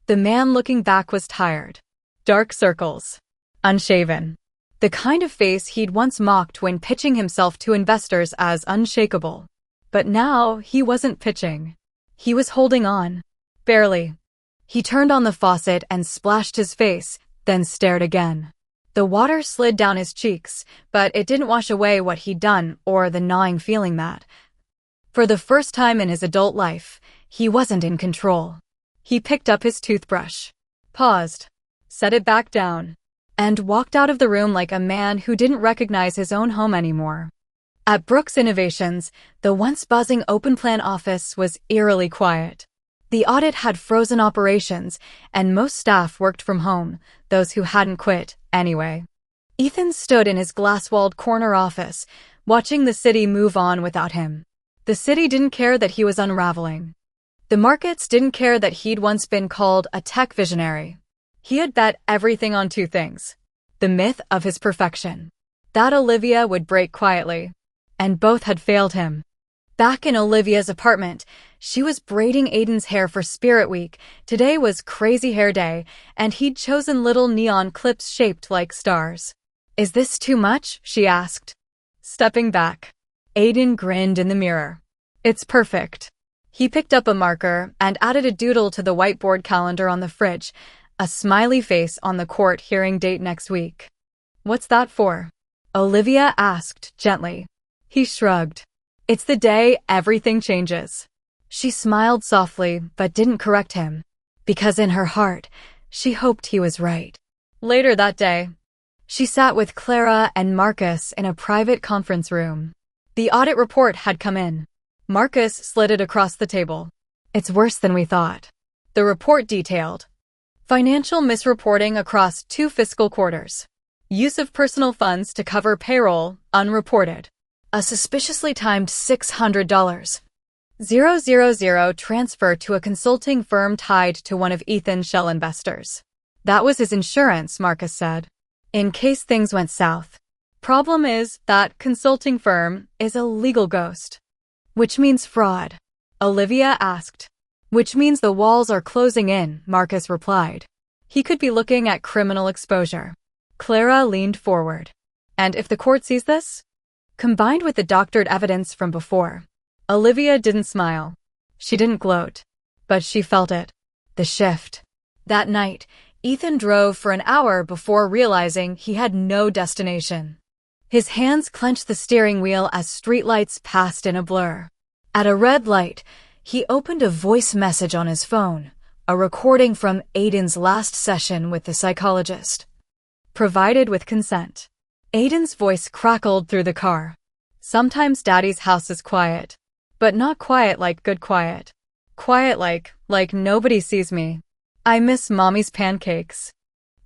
The man looking back was tired. Dark circles. Unshaven. The kind of face he'd once mocked when pitching himself to investors as unshakable. But now he wasn't pitching. He was holding on. Barely. He turned on the faucet and splashed his face, then stared again. The water slid down his cheeks, but it didn't wash away what he'd done or the gnawing feeling that, for the first time in his adult life, he wasn't in control. He picked up his toothbrush, paused, set it back down, and walked out of the room like a man who didn't recognize his own home anymore. At Brooks Innovations, the once buzzing open-plan office was eerily quiet. The audit had frozen operations, and most staff worked from home, those who hadn't quit, anyway. Ethan stood in his glass-walled corner office, watching the city move on without him. The city didn't care that he was unraveling. The markets didn't care that he'd once been called a tech visionary. He had bet everything on 2 things. The myth of his perfection. That Olivia would break quietly. And both had failed him. Back in Olivia's apartment, she was braiding Aiden's hair for Spirit Week. Today was Crazy Hair Day, and he'd chosen little neon clips shaped like stars. Is this too much? She asked. Stepping back. Aiden grinned in the mirror. It's perfect. He picked up a marker and added a doodle to the whiteboard calendar on the fridge, a smiley face on the court hearing date next week. What's that for? Olivia asked gently. He shrugged. It's the day everything changes. She smiled softly, but didn't correct him, because in her heart, she hoped he was right. Later that day, she sat with Clara and Marcus in a private conference room. The audit report had come in. Marcus slid it across the table. It's worse than we thought. The report detailed financial misreporting across 2 fiscal quarters. Use of personal funds to cover payroll, unreported. A suspiciously timed $600. 000 transfer to a consulting firm tied to one of Ethan's shell investors. That was his insurance, Marcus said, in case things went south. Problem is, that consulting firm is a legal ghost. Which means fraud? Olivia asked. Which means the walls are closing in, Marcus replied. He could be looking at criminal exposure. Clara leaned forward. And if the court sees this? Combined with the doctored evidence from before. Olivia didn't smile. She didn't gloat. But she felt it. The shift. That night, Ethan drove for an hour before realizing he had no destination. His hands clenched the steering wheel as streetlights passed in a blur. At a red light, he opened a voice message on his phone, a recording from Aiden's last session with the psychologist. Provided with consent. Aiden's voice crackled through the car. Sometimes Daddy's house is quiet. But not quiet like good quiet. Quiet like nobody sees me. I miss Mommy's pancakes.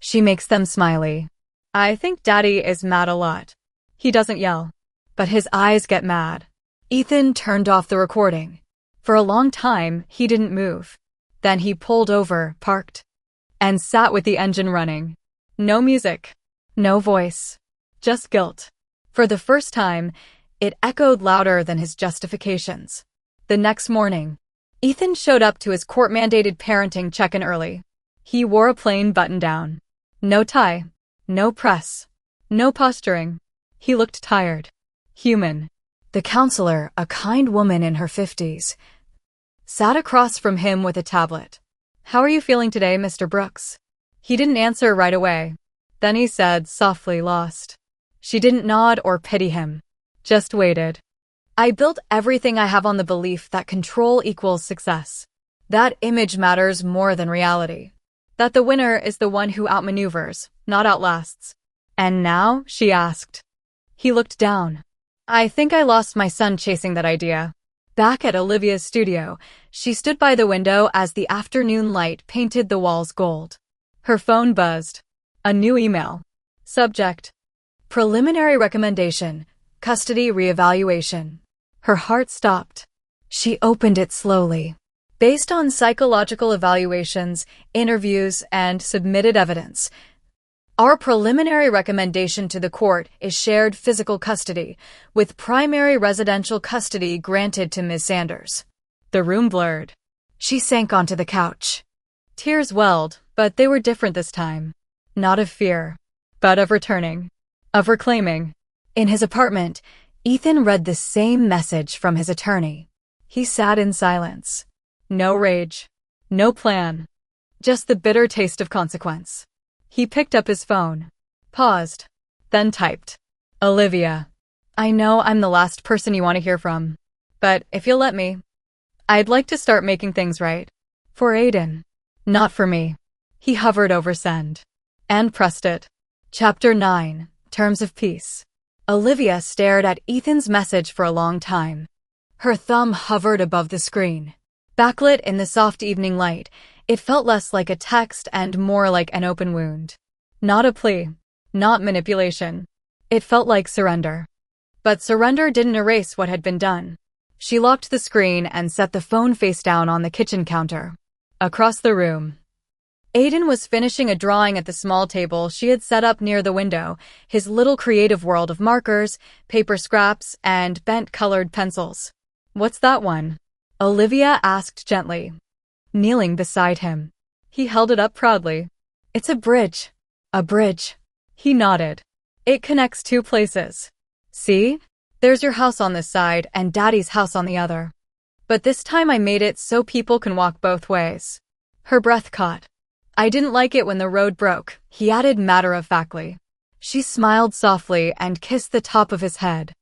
She makes them smiley. I think Daddy is mad a lot. He doesn't yell. But his eyes get mad. Ethan turned off the recording. For a long time, he didn't move. Then he pulled over, parked, and sat with the engine running. No music. No voice. Just guilt. For the first time, it echoed louder than his justifications. The next morning, Ethan showed up to his court-mandated parenting check-in early. He wore a plain button-down. No tie. No press. No posturing. He looked tired. Human. The counselor, a kind woman in her 50s, sat across from him with a tablet. How are you feeling today, Mr. Brooks? He didn't answer right away. Then he said, softly, lost. She didn't nod or pity him. Just waited. I built everything I have on the belief that control equals success. That image matters more than reality. That the winner is the one who outmaneuvers, not outlasts. And now, she asked. He looked down. I think I lost my son chasing that idea. Back at Olivia's studio, she stood by the window as the afternoon light painted the walls gold. Her phone buzzed. A new email. Subject. Preliminary recommendation. Custody reevaluation. Her heart stopped. She opened it slowly. Based on psychological evaluations, interviews, and submitted evidence, our preliminary recommendation to the court is shared physical custody, with primary residential custody granted to Ms. Sanders. The room blurred. She sank onto the couch. Tears welled, but they were different this time. Not of fear, but of returning. Of reclaiming. In his apartment, Ethan read the same message from his attorney. He sat in silence. No rage. No plan. Just the bitter taste of consequence. He picked up his phone. Paused. Then typed. Olivia. I know I'm the last person you want to hear from. But if you'll let me, I'd like to start making things right. For Aiden. Not for me. He hovered over send. And pressed it. Chapter 9. Terms of Peace. Olivia stared at Ethan's message for a long time. Her thumb hovered above the screen. Backlit in the soft evening light, it felt less like a text and more like an open wound. Not a plea. Not manipulation. It felt like surrender. But surrender didn't erase what had been done. She locked the screen and set the phone face down on the kitchen counter. Across the room, Aiden was finishing a drawing at the small table she had set up near the window, his little creative world of markers, paper scraps, and bent-colored pencils. What's that one? Olivia asked gently, kneeling beside him. He held it up proudly. It's a bridge. A bridge. He nodded. It connects two places. See? There's your house on this side and Daddy's house on the other. But this time I made it so people can walk both ways. Her breath caught. I didn't like it when the road broke, he added matter-of-factly. She smiled softly and kissed the top of his head.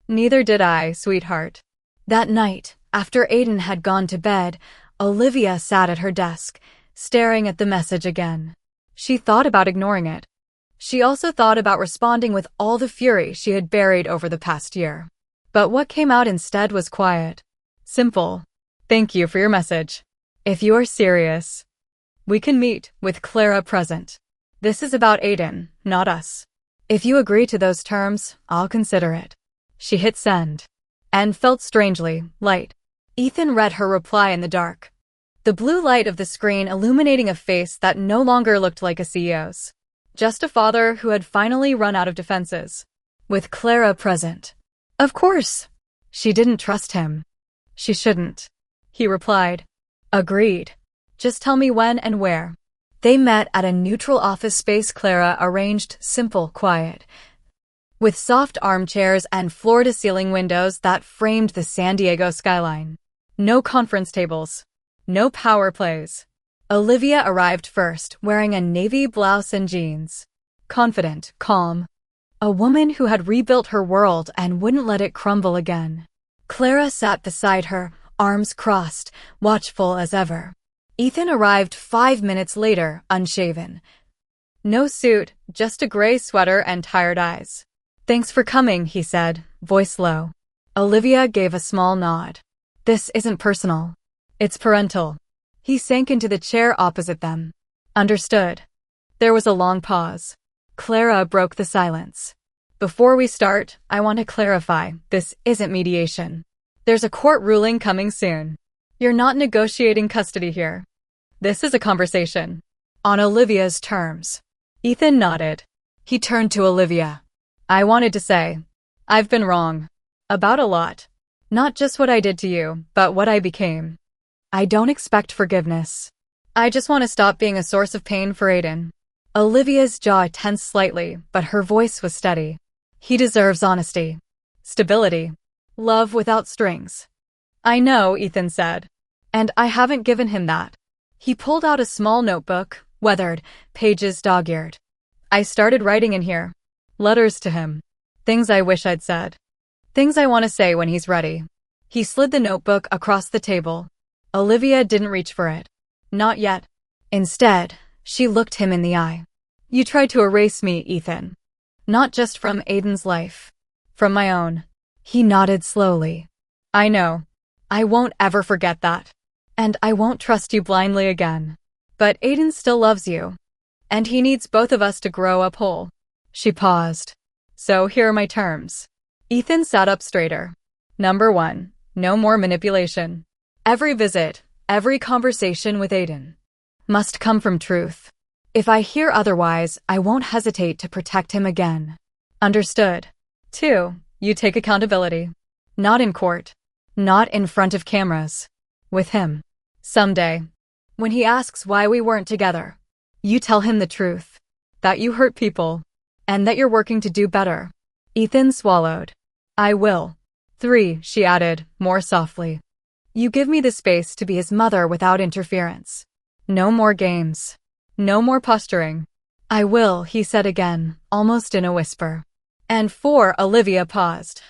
Neither did I, sweetheart. That night, after Aiden had gone to bed, Olivia sat at her desk, staring at the message again. She thought about ignoring it. She also thought about responding with all the fury she had buried over the past year. But what came out instead was quiet. Simple. Thank you for your message. If you are serious, we can meet, with Clara present. This is about Aiden, not us. If you agree to those terms, I'll consider it. She hit send. And felt strangely light. Ethan read her reply in the dark. The blue light of the screen illuminating a face that no longer looked like a CEO's. Just a father who had finally run out of defenses. With Clara present. Of course. She didn't trust him. She shouldn't. He replied. Agreed. Just tell me when and where. They met at a neutral office space Clara arranged simple, quiet, with soft armchairs and floor-to-ceiling windows that framed the San Diego skyline. No conference tables. No power plays. Olivia arrived first, wearing a navy blouse and jeans. Confident, calm. A woman who had rebuilt her world and wouldn't let it crumble again. Clara sat beside her, arms crossed, watchful as ever. Ethan arrived 5 minutes later, unshaven. No suit, just a gray sweater and tired eyes. "Thanks for coming," he said, voice low. Olivia gave a small nod. "This isn't personal. It's parental." He sank into the chair opposite them. "Understood." There was a long pause. Clara broke the silence. "Before we start, I want to clarify, this isn't mediation. There's a court ruling coming soon. You're not negotiating custody here. This is a conversation. On Olivia's terms." Ethan nodded. He turned to Olivia. "I wanted to say, I've been wrong. About a lot. Not just what I did to you, but what I became. I don't expect forgiveness. I just want to stop being a source of pain for Aiden." Olivia's jaw tensed slightly, but her voice was steady. "He deserves honesty. Stability. Love without strings." "I know," Ethan said. "And I haven't given him that." He pulled out a small notebook, weathered, pages dog-eared. "I started writing in here. Letters to him. Things I wish I'd said. Things I want to say when he's ready." He slid the notebook across the table. Olivia didn't reach for it. Not yet. Instead, she looked him in the eye. "You tried to erase me, Ethan. Not just from Aiden's life. From my own." He nodded slowly. "I know. I won't ever forget that. And I won't trust you blindly again. But Aiden still loves you. And he needs both of us to grow up whole." She paused. "So here are my terms." Ethan sat up straighter. Number 1, no more manipulation. Every visit, every conversation with Aiden must come from truth. If I hear otherwise, I won't hesitate to protect him again. Understood? 2, you take accountability. Not in court. Not in front of cameras. With him. Someday. When he asks why we weren't together, you tell him the truth. That you hurt people. And that you're working to do better. Ethan swallowed. "I will." 3, she added, more softly. You give me the space to be his mother without interference. No more games. No more posturing. "I will," he said again, almost in a whisper. And 4, Olivia paused.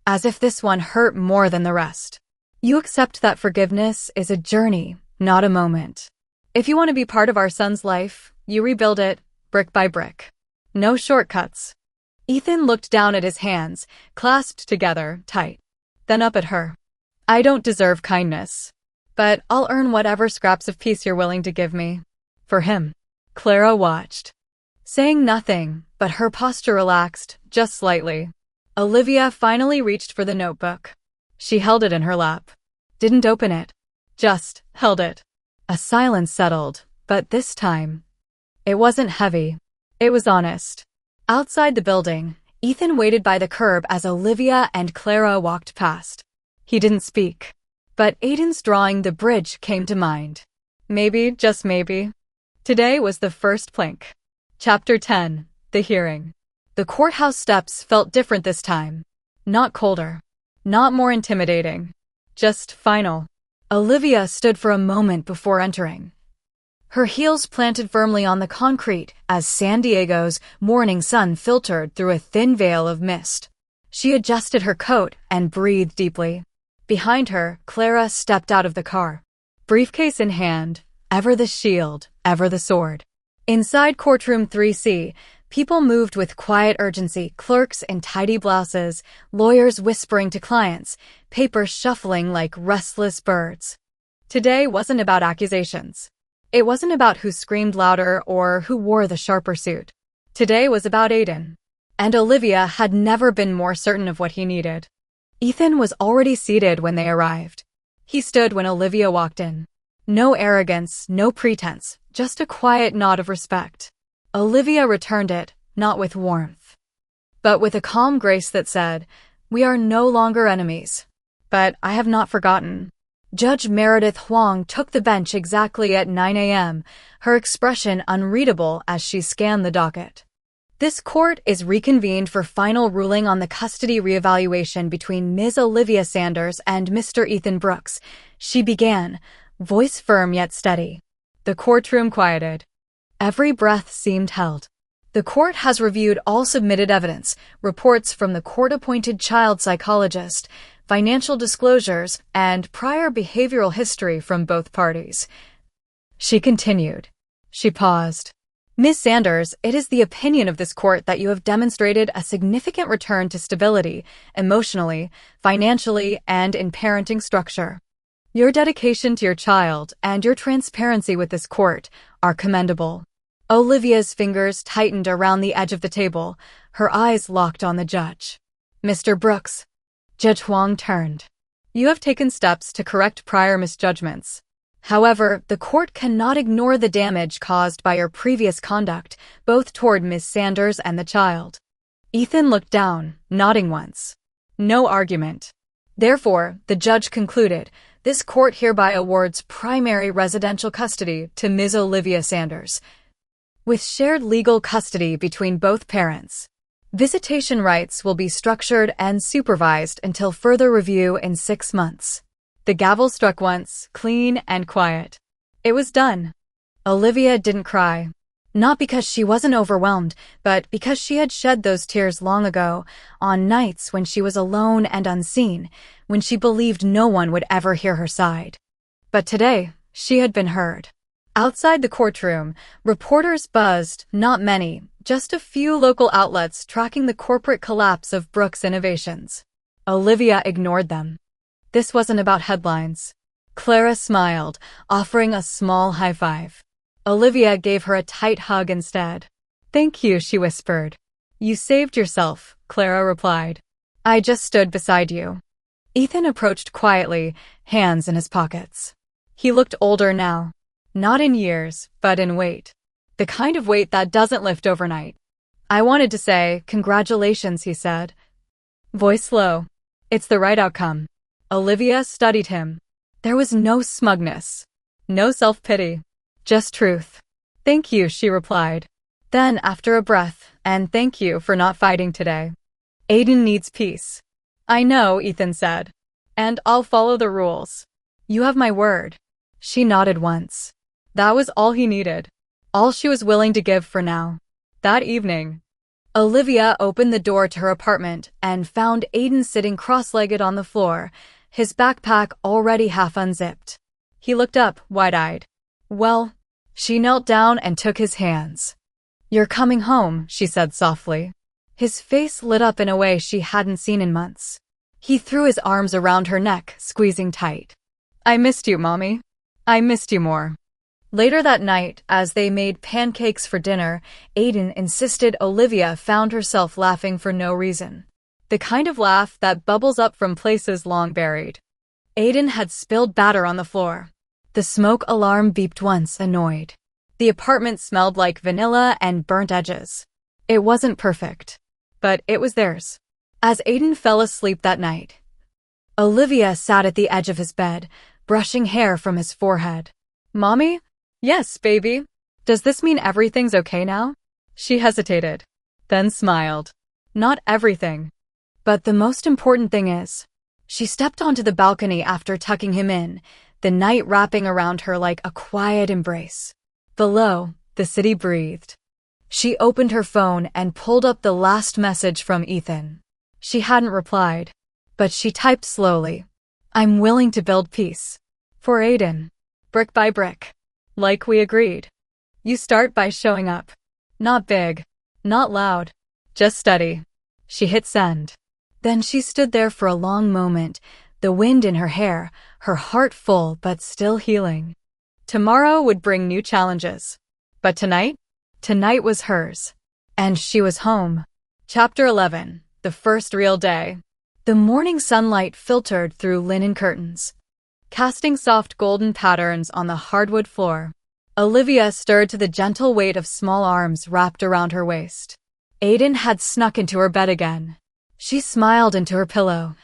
As if this one hurt more than the rest. "You accept that forgiveness is a journey, not a moment. If you want to be part of our son's life, you rebuild it, brick by brick. No shortcuts." Ethan looked down at his hands, clasped together, tight. Then up at her. "I don't deserve kindness. But I'll earn whatever scraps of peace you're willing to give me. For him." Clara watched. Saying nothing, but her posture relaxed, just slightly. Olivia finally reached for the notebook. She held it in her lap. Didn't open it. Just held it. A silence settled, but this time, it wasn't heavy. It was honest. Outside the building, Ethan waited by the curb as Olivia and Clara walked past. He didn't speak. But Aiden's drawing the bridge came to mind. Maybe, just maybe. Today was the first plank. Chapter 10, The Hearing. The courthouse steps felt different this time. Not colder. Not more intimidating. Just final. Olivia stood for a moment before entering. Her heels planted firmly on the concrete as San Diego's morning sun filtered through a thin veil of mist. She adjusted her coat and breathed deeply. Behind her, Clara stepped out of the car. Briefcase in hand, ever the shield, ever the sword. Inside courtroom 3C, people moved with quiet urgency, clerks in tidy blouses, lawyers whispering to clients, papers shuffling like restless birds. Today wasn't about accusations. It wasn't about who screamed louder or who wore the sharper suit. Today was about Aiden. And Olivia had never been more certain of what he needed. Ethan was already seated when they arrived. He stood when Olivia walked in. No arrogance, no pretense, just a quiet nod of respect. Olivia returned it, not with warmth, but with a calm grace that said, "We are no longer enemies. But I have not forgotten." Judge Meredith Huang took the bench exactly at 9 a.m., her expression unreadable as she scanned the docket. This court is reconvened for final ruling on the custody reevaluation between Ms. Olivia Sanders and Mr. Ethan Brooks, she began, voice firm yet steady. The courtroom quieted. Every breath seemed held. The court has reviewed all submitted evidence, reports from the court-appointed child psychologist, financial disclosures, and prior behavioral history from both parties. She continued. She paused. Ms. Sanders, it is the opinion of this court that you have demonstrated a significant return to stability, emotionally, financially, and in parenting structure. Your dedication to your child and your transparency with this court are commendable. Olivia's fingers tightened around the edge of the table, her eyes locked on the judge. Mr. Brooks. Judge Huang turned. You have taken steps to correct prior misjudgments. However, the court cannot ignore the damage caused by your previous conduct, both toward Ms. Sanders and the child. Ethan looked down, nodding once. No argument. Therefore, the judge concluded, this court hereby awards primary residential custody to Ms. Olivia Sanders, with shared legal custody between both parents. Visitation rights will be structured and supervised until further review in 6 months. The gavel struck once, clean and quiet. It was done. Olivia didn't cry. Not because she wasn't overwhelmed, but because she had shed those tears long ago, on nights when she was alone and unseen, when she believed no one would ever hear her side. But today, she had been heard. Outside the courtroom, reporters buzzed, not many, just a few local outlets tracking the corporate collapse of Brooks Innovations. Olivia ignored them. This wasn't about headlines. Clara smiled, offering a small high five. Olivia gave her a tight hug instead. Thank you, she whispered. You saved yourself, Clara replied. I just stood beside you. Ethan approached quietly, hands in his pockets. He looked older now. Not in years, but in weight. The kind of weight that doesn't lift overnight. I wanted to say, congratulations, he said. Voice low. It's the right outcome. Olivia studied him. There was no smugness. No self-pity. Just truth. Thank you, she replied. Then, after a breath, and thank you for not fighting today. Aiden needs peace. I know, Ethan said. And I'll follow the rules. You have my word. She nodded once. That was all he needed. All she was willing to give for now. That evening, Olivia opened the door to her apartment and found Aiden sitting cross-legged on the floor, his backpack already half unzipped. He looked up, wide-eyed. Well, she knelt down and took his hands. You're coming home, she said softly. His face lit up in a way she hadn't seen in months. He threw his arms around her neck, squeezing tight. I missed you, Mommy. I missed you more. Later that night, as they made pancakes for dinner, Aiden insisted Olivia found herself laughing for no reason. The kind of laugh that bubbles up from places long buried. Aiden had spilled batter on the floor. The smoke alarm beeped once, annoyed. The apartment smelled like vanilla and burnt edges. It wasn't perfect, but it was theirs. As Aiden fell asleep that night, Olivia sat at the edge of his bed, brushing hair from his forehead. Mommy? Yes, baby. Does this mean everything's okay now? She hesitated, then smiled. Not everything. But the most important thing is, she stepped onto the balcony after tucking him in, the night wrapping around her like a quiet embrace. Below, the city breathed. She opened her phone and pulled up the last message from Ethan. She hadn't replied, but she typed slowly. I'm willing to build peace. For Aiden. Brick by brick. Like we agreed. You start by showing up. Not big. Not loud. Just steady. She hit send. Then she stood there for a long moment, the wind in her hair, her heart full but still healing. Tomorrow would bring new challenges. But tonight? Tonight was hers. And she was home. Chapter 11. The first real day. The morning sunlight filtered through linen curtains, casting soft golden patterns on the hardwood floor. Olivia stirred to the gentle weight of small arms wrapped around her waist. Aiden had snuck into her bed again. She smiled into her pillow,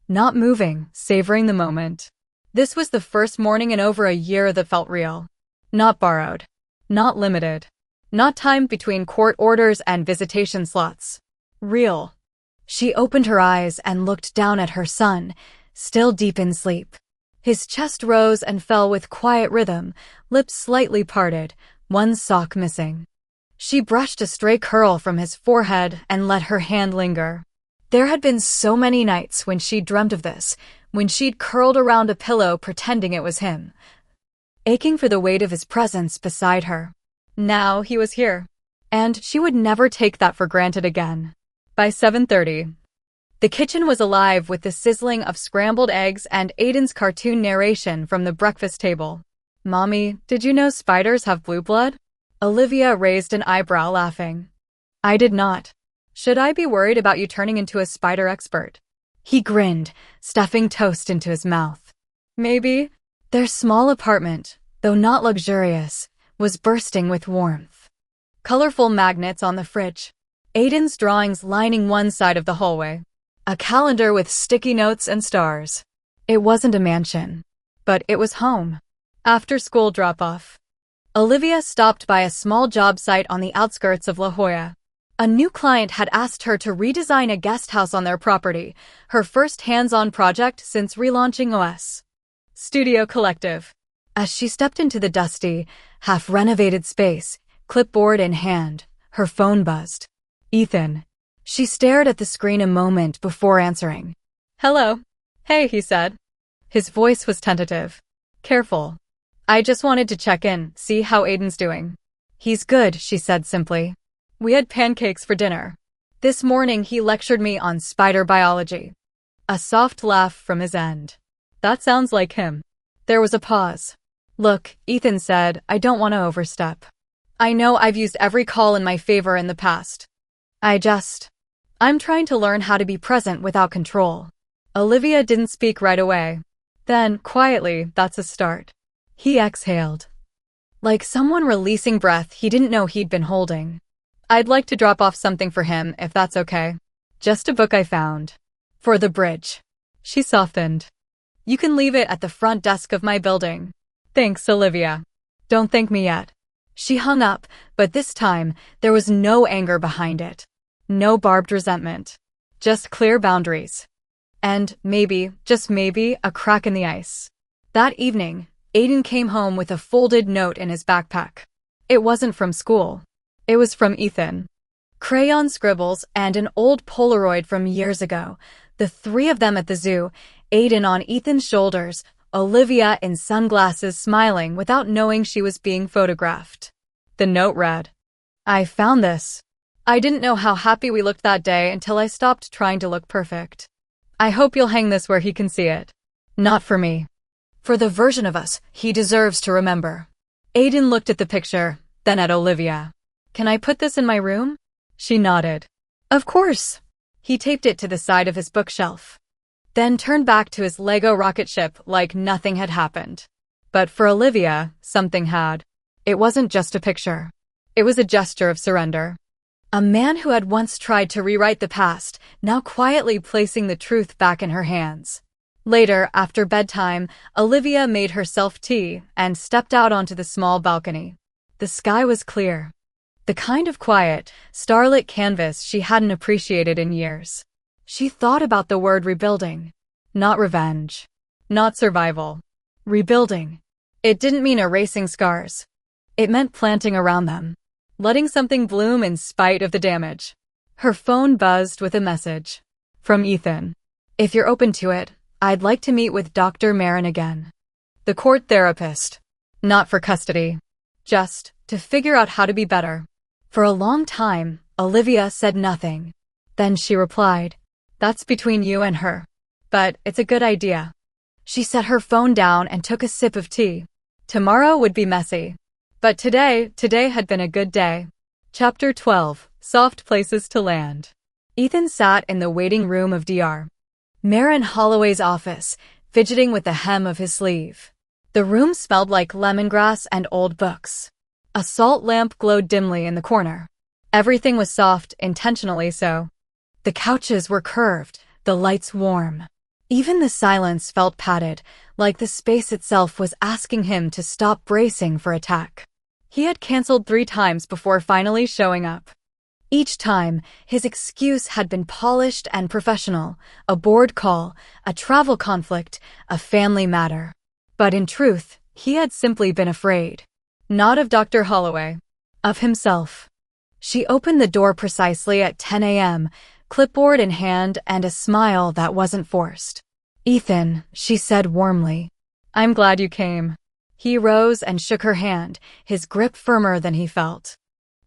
not moving, savoring the moment. This was the first morning in over a year that felt real. Not borrowed. Not limited. Not timed between court orders and visitation slots. Real. She opened her eyes and looked down at her son, still deep in sleep. His chest rose and fell with quiet rhythm, lips slightly parted, one sock missing. She brushed a stray curl from his forehead and let her hand linger. There had been so many nights when she'd dreamt of this, when she'd curled around a pillow pretending it was him, aching for the weight of his presence beside her. Now he was here, and she would never take that for granted again. By 7:30, the kitchen was alive with the sizzling of scrambled eggs and Aiden's cartoon narration from the breakfast table. "Mommy, did you know spiders have blue blood?" Olivia raised an eyebrow, laughing. "I did not. Should I be worried about you turning into a spider expert?" He grinned, stuffing toast into his mouth. Maybe. Their small apartment, though not luxurious, was bursting with warmth. Colorful magnets on the fridge, Aiden's drawings lining one side of the hallway, a calendar with sticky notes and stars. It wasn't a mansion, but it was home. After school drop-off, Olivia stopped by a small job site on the outskirts of La Jolla. A new client had asked her to redesign a guest house on their property, her first hands-on project since relaunching OS Studio Collective. As she stepped into the dusty, half-renovated space, clipboard in hand, her phone buzzed. "Ethan." She stared at the screen a moment before answering. "Hello." "Hey," he said. His voice was tentative. "Careful. I just wanted to check in, see how Aiden's doing." "He's good," she said simply. "We had pancakes for dinner. This morning he lectured me on spider biology." A soft laugh from his end. "That sounds like him." There was a pause. "Look," Ethan said, "I don't want to overstep. I know I've used every call in my favor in the past. I'm trying to learn how to be present without control." Olivia didn't speak right away. Then, quietly, "That's a start." He exhaled, like someone releasing breath he didn't know he'd been holding. "I'd like to drop off something for him, if that's okay. Just a book I found. For the bridge." She softened. "You can leave it at the front desk of my building." "Thanks, Olivia." "Don't thank me yet." She hung up, but this time, there was no anger behind it. No barbed resentment. Just clear boundaries. And maybe, just maybe, a crack in the ice. That evening, Aiden came home with a folded note in his backpack. It wasn't from school. It was from Ethan. Crayon scribbles and an old Polaroid from years ago. The three of them at the zoo, Aiden on Ethan's shoulders, Olivia in sunglasses smiling without knowing she was being photographed. The note read, "I found this. I didn't know how happy we looked that day until I stopped trying to look perfect. I hope you'll hang this where he can see it. Not for me. For the version of us he deserves to remember." Aiden looked at the picture, then at Olivia. "Can I put this in my room?" She nodded. "Of course." He taped it to the side of his bookshelf, then turned back to his Lego rocket ship like nothing had happened. But for Olivia, something had. It wasn't just a picture. It was a gesture of surrender. A man who had once tried to rewrite the past, now quietly placing the truth back in her hands. Later, after bedtime, Olivia made herself tea and stepped out onto the small balcony. The sky was clear. The kind of quiet, starlit canvas she hadn't appreciated in years. She thought about the word rebuilding. Not revenge. Not survival. Rebuilding. It didn't mean erasing scars. It meant planting around them. Letting something bloom in spite of the damage. Her phone buzzed with a message. From Ethan. "If you're open to it, I'd like to meet with Dr. Marin again. The court therapist. Not for custody. Just to figure out how to be better." For a long time, Olivia said nothing. Then she replied, "That's between you and her. But it's a good idea." She set her phone down and took a sip of tea. Tomorrow would be messy. But today had been a good day. Chapter 12, Soft Places to Land. Ethan sat in the waiting room of Dr. Marin Holloway's office, fidgeting with the hem of his sleeve. The room smelled like lemongrass and old books. A salt lamp glowed dimly in the corner. Everything was soft, intentionally so. The couches were curved, the lights warm. Even the silence felt padded, like the space itself was asking him to stop bracing for attack. He had canceled 3 times before finally showing up. Each time, his excuse had been polished and professional: a board call, a travel conflict, a family matter. But in truth, he had simply been afraid. Not of Dr. Holloway. Of himself. She opened the door precisely at 10 a.m., clipboard in hand and a smile that wasn't forced. "Ethan," she said warmly. "I'm glad you came." He rose and shook her hand, his grip firmer than he felt.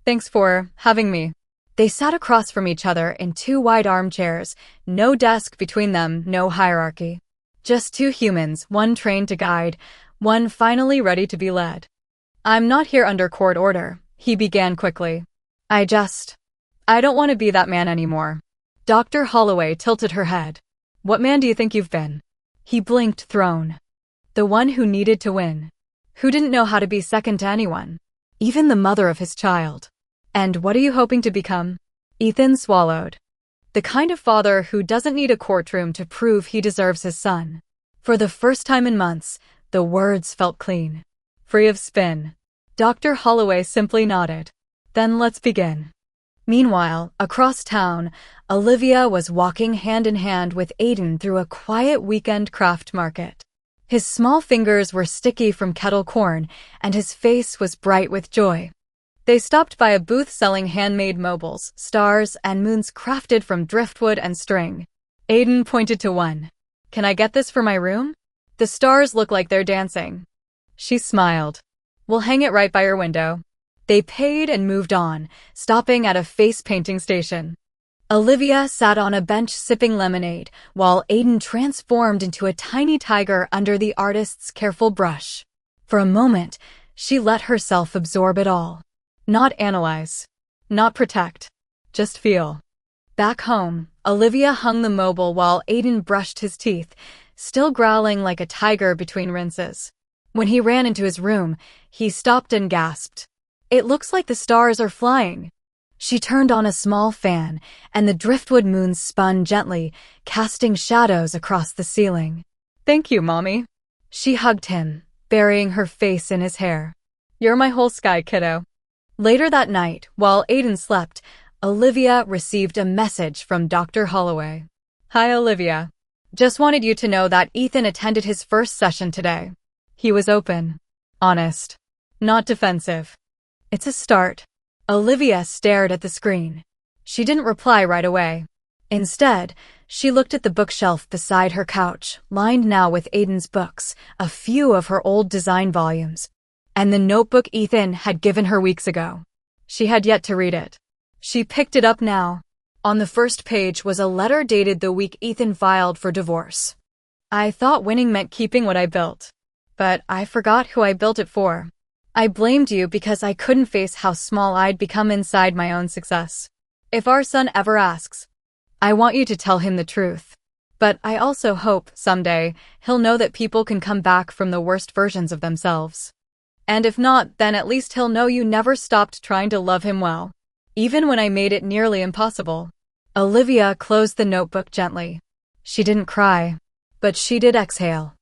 "Thanks for having me." They sat across from each other in two wide armchairs, no desk between them, no hierarchy. Just two humans, one trained to guide, one finally ready to be led. "I'm not here under court order," he began quickly. I don't want to be that man anymore." Dr. Holloway tilted her head. "What man do you think you've been?" He blinked, thrown. "The one who needed to win. Who didn't know how to be second to anyone. Even the mother of his child. And what are you hoping to become?" Ethan swallowed. "The kind of father who doesn't need a courtroom to prove he deserves his son." For the first time in months, the words felt clean. Free of spin. Dr. Holloway simply nodded. "Then let's begin." Meanwhile, across town, Olivia was walking hand in hand with Aiden through a quiet weekend craft market. His small fingers were sticky from kettle corn, and his face was bright with joy. They stopped by a booth selling handmade mobiles, stars, and moons crafted from driftwood and string. Aiden pointed to one. "Can I get this for my room? The stars look like they're dancing." She smiled. "We'll hang it right by your window." They paid and moved on, stopping at a face-painting station. Olivia sat on a bench sipping lemonade, while Aiden transformed into a tiny tiger under the artist's careful brush. For a moment, she let herself absorb it all. Not analyze. Not protect. Just feel. Back home, Olivia hung the mobile while Aiden brushed his teeth, still growling like a tiger between rinses. When he ran into his room, he stopped and gasped. "It looks like the stars are flying." She turned on a small fan, and the driftwood moon spun gently, casting shadows across the ceiling. "Thank you, Mommy." She hugged him, burying her face in his hair. "You're my whole sky, kiddo." Later that night, while Aiden slept, Olivia received a message from Dr. Holloway. "Hi, Olivia. Just wanted you to know that Ethan attended his first session today. He was open. Honest. Not defensive. It's a start." Olivia stared at the screen. She didn't reply right away. Instead, she looked at the bookshelf beside her couch, lined now with Aiden's books, a few of her old design volumes, and the notebook Ethan had given her weeks ago. She had yet to read it. She picked it up now. On the first page was a letter dated the week Ethan filed for divorce. "I thought winning meant keeping what I built. But I forgot who I built it for. I blamed you because I couldn't face how small I'd become inside my own success. If our son ever asks, I want you to tell him the truth. But I also hope, someday, he'll know that people can come back from the worst versions of themselves. And if not, then at least he'll know you never stopped trying to love him well, even when I made it nearly impossible." Olivia closed the notebook gently. She didn't cry, but she did exhale.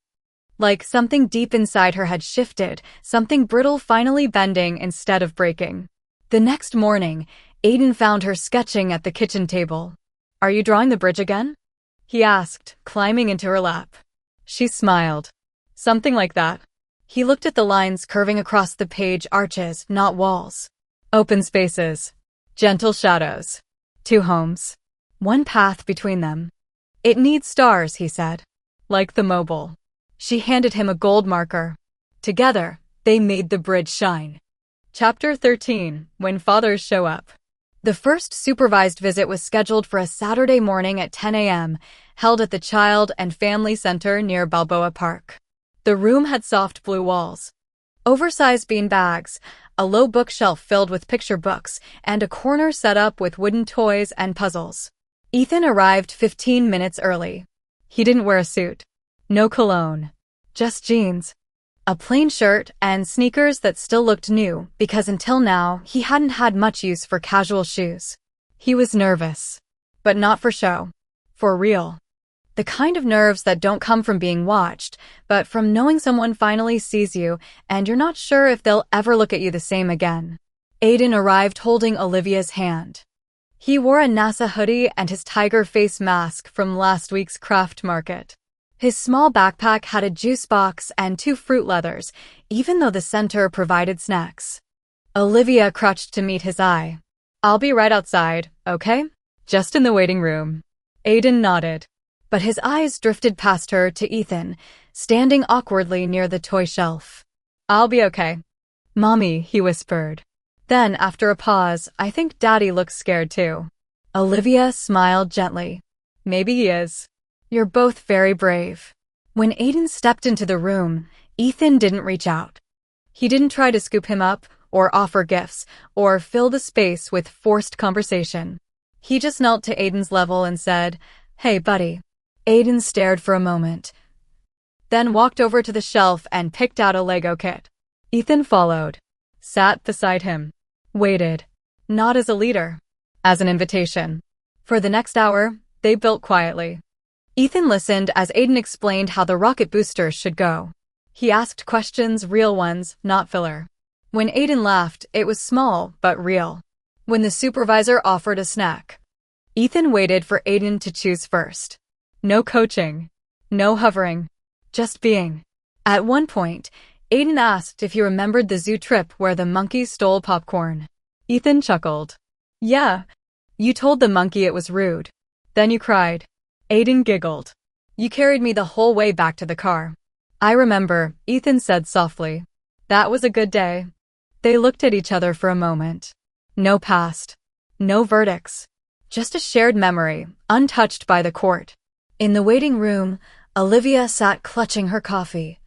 Like something deep inside her had shifted, something brittle finally bending instead of breaking. The next morning, Aiden found her sketching at the kitchen table. "Are you drawing the bridge again?" he asked, climbing into her lap. She smiled. "Something like that." He looked at the lines curving across the page: arches, not walls. Open spaces. Gentle shadows. Two homes. One path between them. "It needs stars," he said. "Like the mobile." She handed him a gold marker. Together, they made the bridge shine. Chapter 13: When Fathers Show Up. The first supervised visit was scheduled for a Saturday morning at 10 a.m., held at the Child and Family Center near Balboa Park. The room had soft blue walls, oversized bean bags, a low bookshelf filled with picture books, and a corner set up with wooden toys and puzzles. Ethan arrived 15 minutes early. He didn't wear a suit. No cologne. Just jeans. A plain shirt and sneakers that still looked new, because until now, he hadn't had much use for casual shoes. He was nervous. But not for show. For real. The kind of nerves that don't come from being watched, but from knowing someone finally sees you, and you're not sure if they'll ever look at you the same again. Aiden arrived holding Olivia's hand. He wore a NASA hoodie and his tiger face mask from last week's craft market. His small backpack had a juice box and 2 fruit leathers, even though the center provided snacks. Olivia crouched to meet his eye. "I'll be right outside, okay? Just in the waiting room." Aiden nodded, but his eyes drifted past her to Ethan, standing awkwardly near the toy shelf. "I'll be okay. Mommy," he whispered. Then, after a pause, "I think Daddy looks scared too." Olivia smiled gently. "Maybe he is. You're both very brave." When Aiden stepped into the room, Ethan didn't reach out. He didn't try to scoop him up, or offer gifts, or fill the space with forced conversation. He just knelt to Aiden's level and said, "Hey, buddy." Aiden stared for a moment, then walked over to the shelf and picked out a Lego kit. Ethan followed, sat beside him, waited, not as a leader, as an invitation. For the next hour, they built quietly. Ethan listened as Aiden explained how the rocket boosters should go. He asked questions, real ones, not filler. When Aiden laughed, it was small but real. When the supervisor offered a snack, Ethan waited for Aiden to choose first. No coaching, no hovering, just being. At one point, Aiden asked if he remembered the zoo trip where the monkey stole popcorn. Ethan chuckled. "Yeah, you told the monkey it was rude. Then you cried." Aiden giggled. "You carried me the whole way back to the car." "I remember," Ethan said softly. "That was a good day." They looked at each other for a moment. No past, no verdicts, just a shared memory, untouched by the court. In the waiting room, Olivia sat clutching her coffee,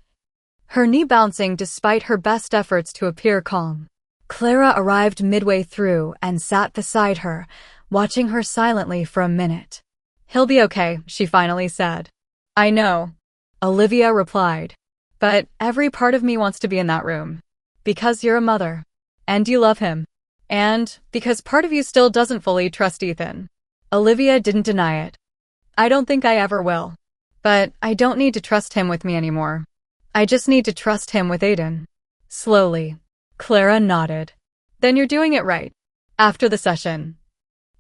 her knee bouncing despite her best efforts to appear calm. Clara arrived midway through and sat beside her, watching her silently for a minute. "He'll be okay," she finally said. "I know," Olivia replied. "But every part of me wants to be in that room. Because you're a mother. And you love him. And because part of you still doesn't fully trust Ethan." Olivia didn't deny it. "I don't think I ever will. But I don't need to trust him with me anymore. I just need to trust him with Aiden." Slowly, Clara nodded. "Then you're doing it right." After the session,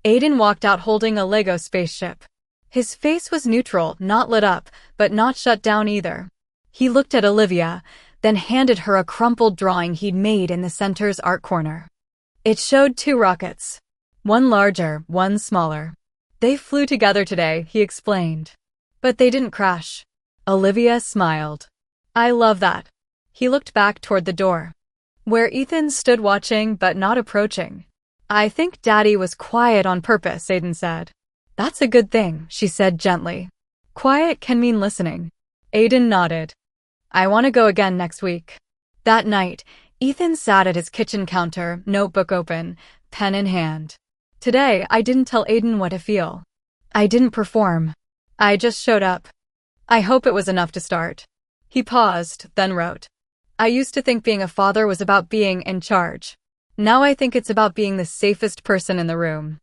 Aiden walked out holding a Lego spaceship. His face was neutral, not lit up, but not shut down either. He looked at Olivia, then handed her a crumpled drawing he'd made in the center's art corner. It showed 2 rockets. One larger, one smaller. "They flew together today," he explained. "But they didn't crash." Olivia smiled. "I love that." He looked back toward the door, where Ethan stood watching but not approaching. "I think Daddy was quiet on purpose," Aiden said. "That's a good thing," she said gently. "Quiet can mean listening." Aiden nodded. "I want to go again next week." That night, Ethan sat at his kitchen counter, notebook open, pen in hand. "Today, I didn't tell Aiden what to feel. I didn't perform. I just showed up. I hope it was enough to start." He paused, then wrote, "I used to think being a father was about being in charge. Now I think it's about being the safest person in the room.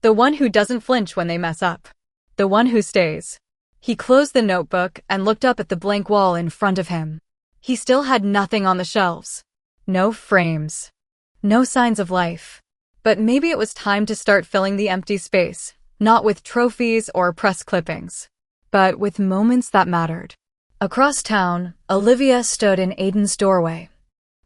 The one who doesn't flinch when they mess up. The one who stays." He closed the notebook and looked up at the blank wall in front of him. He still had nothing on the shelves. No frames. No signs of life. But maybe it was time to start filling the empty space, not with trophies or press clippings, but with moments that mattered. Across town, Olivia stood in Aiden's doorway,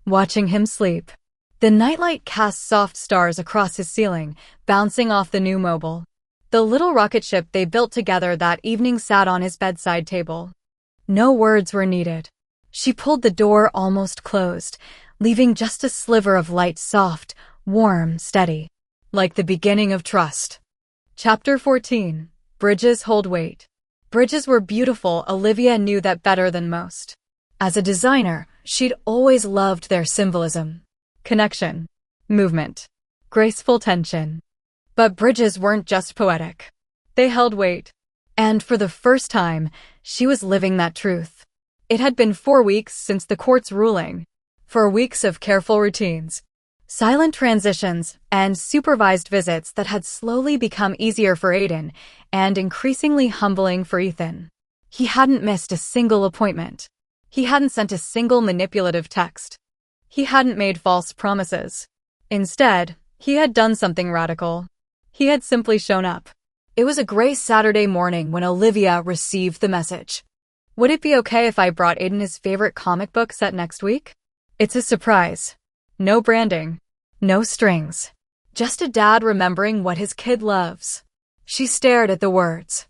watching him sleep. The nightlight cast soft stars across his ceiling, bouncing off the new mobile. The little rocket ship they built together that evening sat on his bedside table. No words were needed. She pulled the door almost closed, leaving just a sliver of light, soft, warm, steady, like the beginning of trust. Chapter 14. Bridges hold weight. Bridges were beautiful. Olivia knew that better than most. As a designer, she'd always loved their symbolism. Connection, movement, graceful tension. But bridges weren't just poetic. They held weight. And for the first time, she was living that truth. It had been 4 weeks since the court's ruling. 4 weeks of careful routines, silent transitions, and supervised visits that had slowly become easier for Aiden and increasingly humbling for Ethan. He hadn't missed a single appointment. He hadn't sent a single manipulative text. He hadn't made false promises. Instead, he had done something radical. He had simply shown up. It was a gray Saturday morning when Olivia received the message. Would it be okay if I brought Aiden his favorite comic book set next week? It's a surprise. No branding. No strings. Just a dad remembering what his kid loves. She stared at the words.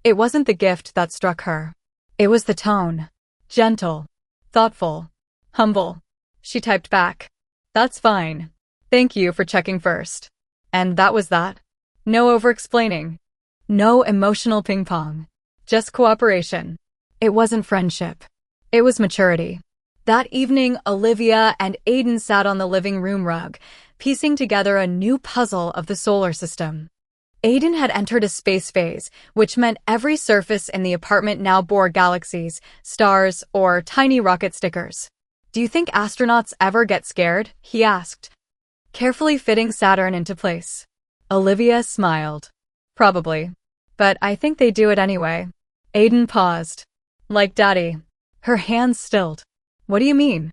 It wasn't the gift that struck her. It was the tone. Gentle. Thoughtful. Humble. She typed back. That's fine. Thank you for checking first. And that was that. No over-explaining. No emotional ping-pong. Just cooperation. It wasn't friendship. It was maturity. That evening, Olivia and Aiden sat on the living room rug, piecing together a new puzzle of the solar system. Aiden had entered a space phase, which meant every surface in the apartment now bore galaxies, stars, or tiny rocket stickers. Do you think astronauts ever get scared? He asked, carefully fitting Saturn into place. Olivia smiled. Probably. But I think they do it anyway. Aiden paused. Like Daddy. Her hands stilled. What do you mean?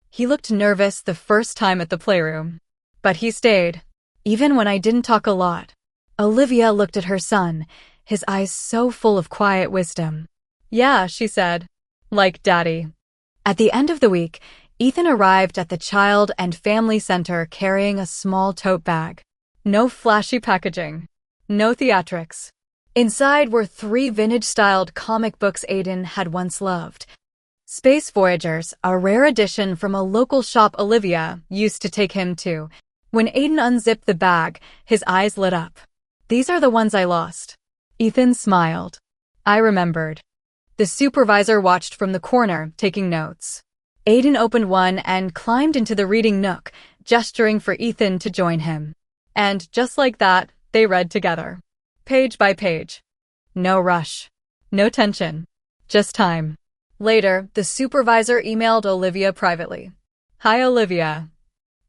He looked nervous the first time at the playroom. But he stayed. Even when I didn't talk a lot. Olivia looked at her son, his eyes so full of quiet wisdom. Yeah, she said. Like Daddy. At the end of the week, Ethan arrived at the Child and Family Center carrying a small tote bag. No flashy packaging. No theatrics. Inside were 3 vintage-styled comic books Aiden had once loved. Space Voyagers, a rare edition from a local shop Olivia used to take him to. When Aiden unzipped the bag, his eyes lit up. These are the ones I lost. Ethan smiled. I remembered. The supervisor watched from the corner, taking notes. Aiden opened one and climbed into the reading nook, gesturing for Ethan to join him. And just like that, they read together. Page by page. No rush. No tension. Just time. Later, the supervisor emailed Olivia privately. Hi, Olivia.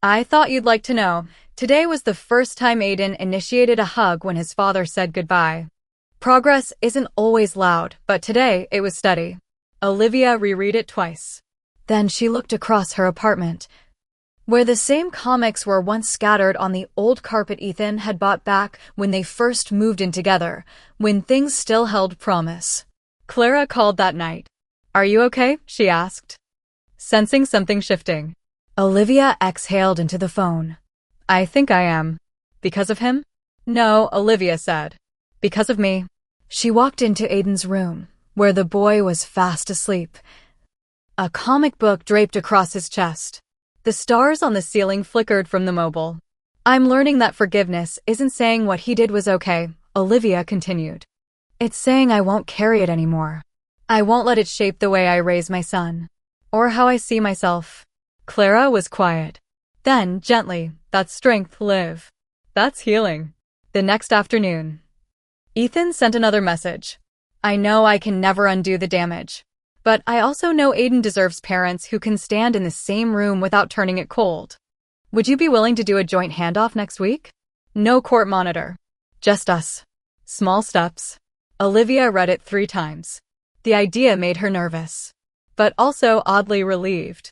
I thought you'd like to know, today was the first time Aiden initiated a hug when his father said goodbye. Progress isn't always loud, but today it was steady. Olivia reread it twice. Then she looked across her apartment, where the same comics were once scattered on the old carpet Ethan had bought back when they first moved in together, when things still held promise. Clara called that night. Are you okay? She asked, sensing something shifting. Olivia exhaled into the phone. I think I am. Because of him? No, Olivia said. Because of me. She walked into Aiden's room, where the boy was fast asleep. A comic book draped across his chest. The stars on the ceiling flickered from the mobile. I'm learning that forgiveness isn't saying what he did was okay, Olivia continued. It's saying I won't carry it anymore. I won't let it shape the way I raise my son. Or how I see myself. Clara was quiet. Then, gently, that's strength, Liv. That's healing. The next afternoon, Ethan sent another message. I know I can never undo the damage. But I also know Aiden deserves parents who can stand in the same room without turning it cold. Would you be willing to do a joint handoff next week? No court monitor. Just us. Small steps. Olivia read it 3 times. The idea made her nervous, but also oddly relieved.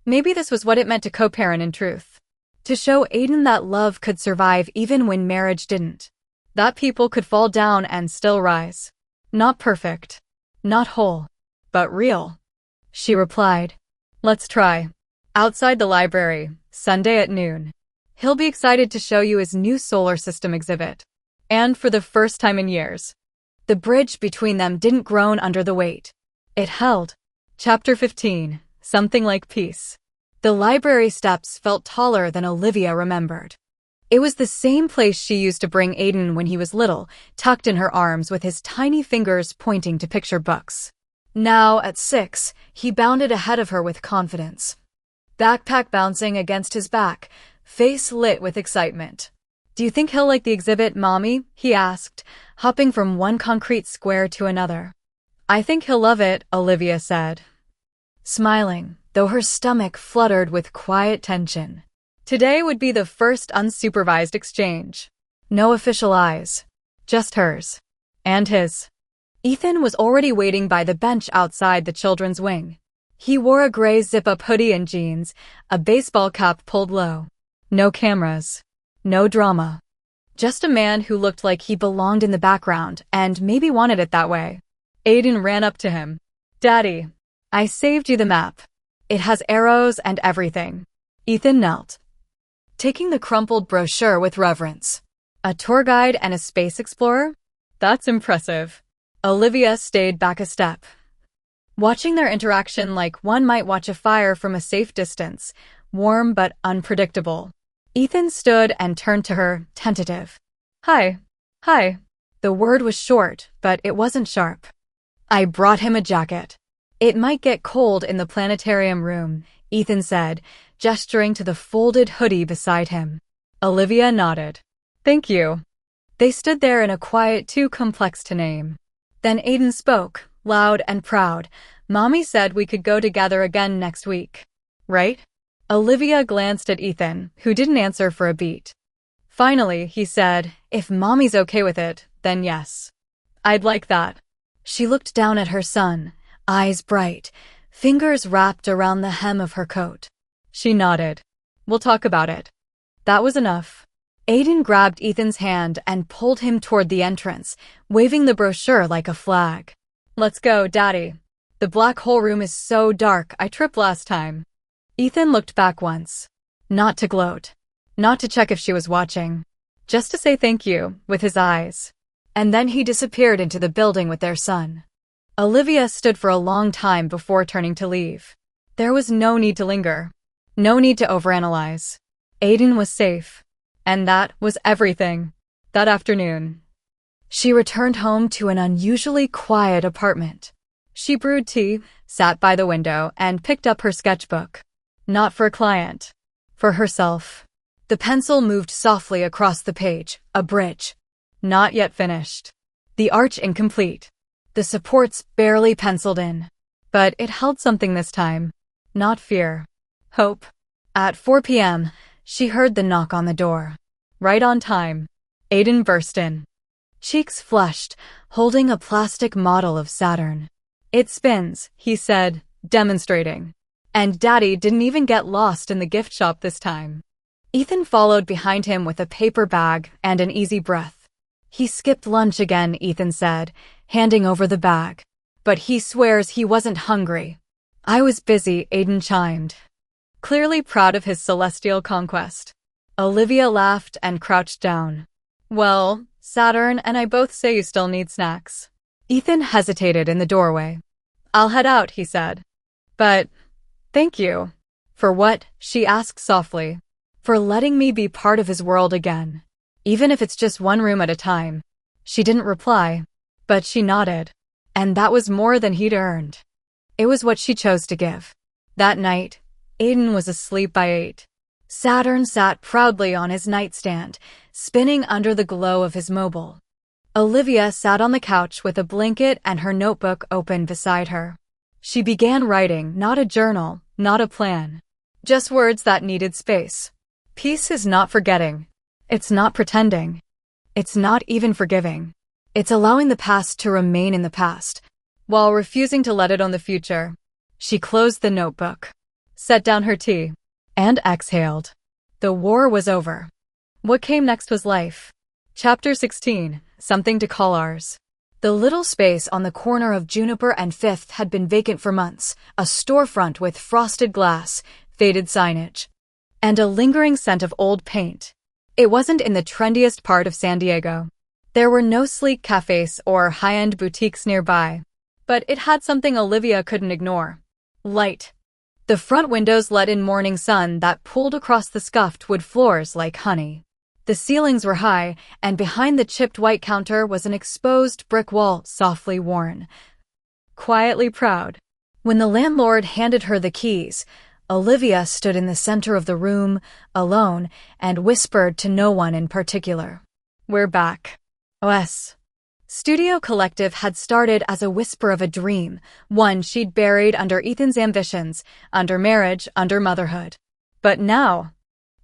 Maybe this was what it meant to co-parent in truth. To show Aiden that love could survive even when marriage didn't. That people could fall down and still rise. Not perfect. Not whole. But real. She replied. Let's try. Outside the library, Sunday at noon. He'll be excited to show you his new solar system exhibit. And for the first time in years, the bridge between them didn't groan under the weight. It held. Chapter 15. Something like peace. The library steps felt taller than Olivia remembered. It was the same place she used to bring Aiden when he was little, tucked in her arms with his tiny fingers pointing to picture books. Now, at 6, he bounded ahead of her with confidence. Backpack bouncing against his back, face lit with excitement. Do you think he'll like the exhibit, Mommy? He asked, hopping from one concrete square to another. I think he'll love it, Olivia said, smiling, though her stomach fluttered with quiet tension. Today would be the first unsupervised exchange. No official eyes. Just hers. And his. Ethan was already waiting by the bench outside the children's wing. He wore a gray zip-up hoodie and jeans, a baseball cap pulled low. No cameras. No drama. Just a man who looked like he belonged in the background and maybe wanted it that way. Aiden ran up to him. "Daddy, I saved you the map. It has arrows and everything." Ethan knelt, taking the crumpled brochure with reverence. "A tour guide and a space explorer? That's impressive." Olivia stayed back a step, watching their interaction like one might watch a fire from a safe distance, warm but unpredictable. Ethan stood and turned to her, tentative. Hi. Hi." The word was short, but it wasn't sharp. "I brought him a jacket. It might get cold in the planetarium room," Ethan said, gesturing to the folded hoodie beside him. Olivia nodded. "Thank you." They stood there in a quiet too complex to name. Then Aiden spoke, loud and proud. "Mommy said we could go together again next week. Right?" Olivia glanced at Ethan, who didn't answer for a beat. Finally, he said, "If Mommy's okay with it, then yes. I'd like that." She looked down at her son, eyes bright, fingers wrapped around the hem of her coat. She nodded. "We'll talk about it." That was enough. Aiden grabbed Ethan's hand and pulled him toward the entrance, waving the brochure like a flag. "Let's go, Daddy. The black hole room is so dark, I tripped last time." Ethan looked back once. Not to gloat. Not to check if she was watching. Just to say thank you, with his eyes. And then he disappeared into the building with their son. Olivia stood for a long time before turning to leave. There was no need to linger. No need to overanalyze. Aiden was safe. And that was everything. That afternoon, she returned home to an unusually quiet apartment. She brewed tea, sat by the window, and picked up her sketchbook. Not for a client. For herself. The pencil moved softly across the page, a bridge. Not yet finished. The arch incomplete. The supports barely penciled in. But it held something this time. Not fear. Hope. At 4 p.m., she heard the knock on the door. Right on time. Aiden burst in. Cheeks flushed, holding a plastic model of Saturn. "It spins," he said, demonstrating. And Daddy didn't even get lost in the gift shop this time. Ethan followed behind him with a paper bag and an easy breath. "He skipped lunch again," Ethan said, handing over the bag. "But he swears he wasn't hungry." "I was busy," Aiden chimed, clearly proud of his celestial conquest. Olivia laughed and crouched down. "Well, Saturn and I both say you still need snacks." Ethan hesitated in the doorway. "I'll head out," he said. "But, thank you." "For what?" she asked softly. "For letting me be part of his world again. Even if it's just one room at a time." She didn't reply, but she nodded. And that was more than he'd earned. It was what she chose to give. That night, Aiden was asleep by 8. Saturn sat proudly on his nightstand, spinning under the glow of his mobile. Olivia sat on the couch with a blanket and her notebook open beside her. She began writing, not a journal, not a plan. Just words that needed space. Peace is not forgetting. It's not pretending. It's not even forgiving. It's allowing the past to remain in the past, while refusing to let it own the future. She closed the notebook, set down her tea, and exhaled. The war was over. What came next was life. Chapter 16, Something to Call Ours. The little space on the corner of Juniper and 5th had been vacant for months, a storefront with frosted glass, faded signage, and a lingering scent of old paint. It wasn't in the trendiest part of San Diego. There were no sleek cafes or high-end boutiques nearby. But it had something Olivia couldn't ignore. Light. The front windows let in morning sun that pooled across the scuffed wood floors like honey. The ceilings were high, and behind the chipped white counter was an exposed brick wall softly worn. Quietly proud. When the landlord handed her the keys, Olivia stood in the center of the room, alone, and whispered to no one in particular. "We're back." OS. Studio Collective had started as a whisper of a dream, one she'd buried under Ethan's ambitions, under marriage, under motherhood. But now,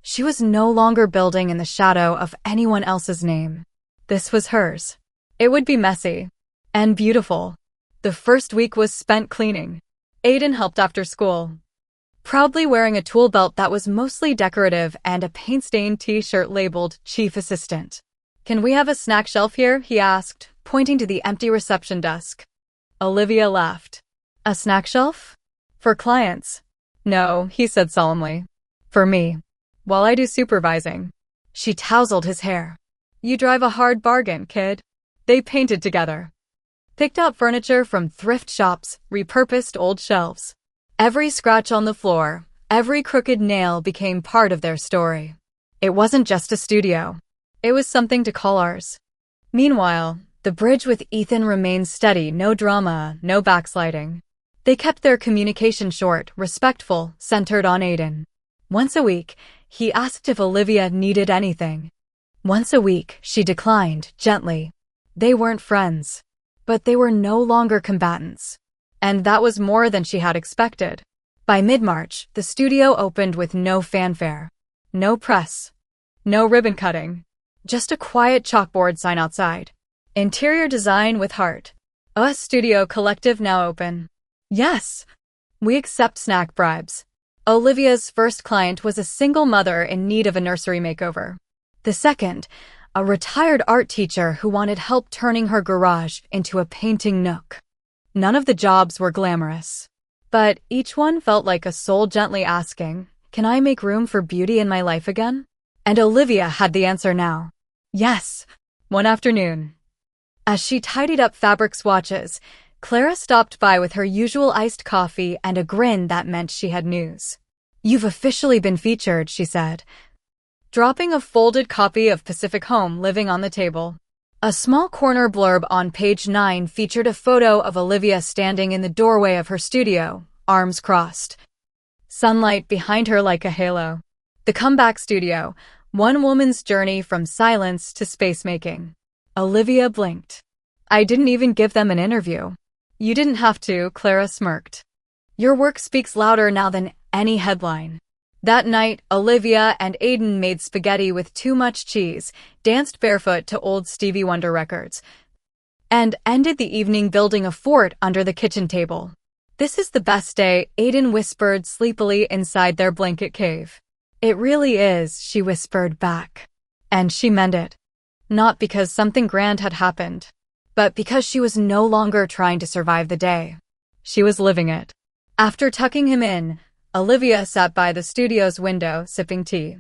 she was no longer building in the shadow of anyone else's name. This was hers. It would be messy. And beautiful. The first week was spent cleaning. Aiden helped after school, proudly wearing a tool belt that was mostly decorative and a paint-stained t-shirt labeled Chief Assistant. "Can we have a snack shelf here?" he asked, pointing to the empty reception desk. Olivia laughed. "A snack shelf? For clients?" "No," he said solemnly. "For me. While I do supervising." She tousled his hair. "You drive a hard bargain, kid." They painted together. Picked up furniture from thrift shops, repurposed old shelves. Every scratch on the floor, every crooked nail became part of their story. It wasn't just a studio. It was something to call ours. Meanwhile, the bridge with Ethan remained steady, no drama, no backsliding. They kept their communication short, respectful, centered on Aiden. Once a week, he asked if Olivia needed anything. Once a week, she declined, gently. They weren't friends, but they were no longer combatants. And that was more than she had expected. By mid-March, the studio opened with no fanfare. No press. No ribbon cutting. Just a quiet chalkboard sign outside. "Interior design with heart. A studio collective now open. Yes. We accept snack bribes." Olivia's first client was a single mother in need of a nursery makeover. The second, a retired art teacher who wanted help turning her garage into a painting nook. None of the jobs were glamorous, but each one felt like a soul gently asking, "Can I make room for beauty in my life again?" And Olivia had the answer now. Yes. One afternoon, as she tidied up fabric swatches, Clara stopped by with her usual iced coffee and a grin that meant she had news. "You've officially been featured," she said, dropping a folded copy of Pacific Home Living on the table. A small corner blurb on page 9 featured a photo of Olivia standing in the doorway of her studio, arms crossed. Sunlight behind her like a halo. The Comeback Studio, one woman's journey from silence to space-making. Olivia blinked. "I didn't even give them an interview." "You didn't have to," Clara smirked. "Your work speaks louder now than any headline." That night, Olivia and Aiden made spaghetti with too much cheese, danced barefoot to old Stevie Wonder records, and ended the evening building a fort under the kitchen table. "This is the best day," Aiden whispered sleepily inside their blanket cave. "It really is," she whispered back. And she meant it. Not because something grand had happened, but because she was no longer trying to survive the day. She was living it. After tucking him in, Olivia sat by the studio's window, sipping tea,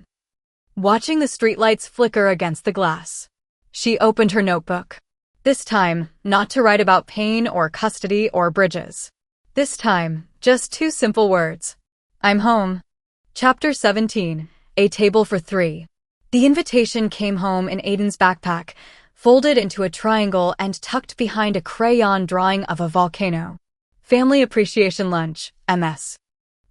watching the streetlights flicker against the glass. She opened her notebook. This time, not to write about pain or custody or bridges. This time, just 2 simple words. "I'm home." Chapter 17, A Table for 3. The invitation came home in Aiden's backpack, folded into a triangle and tucked behind a crayon drawing of a volcano. Family Appreciation Lunch, MS.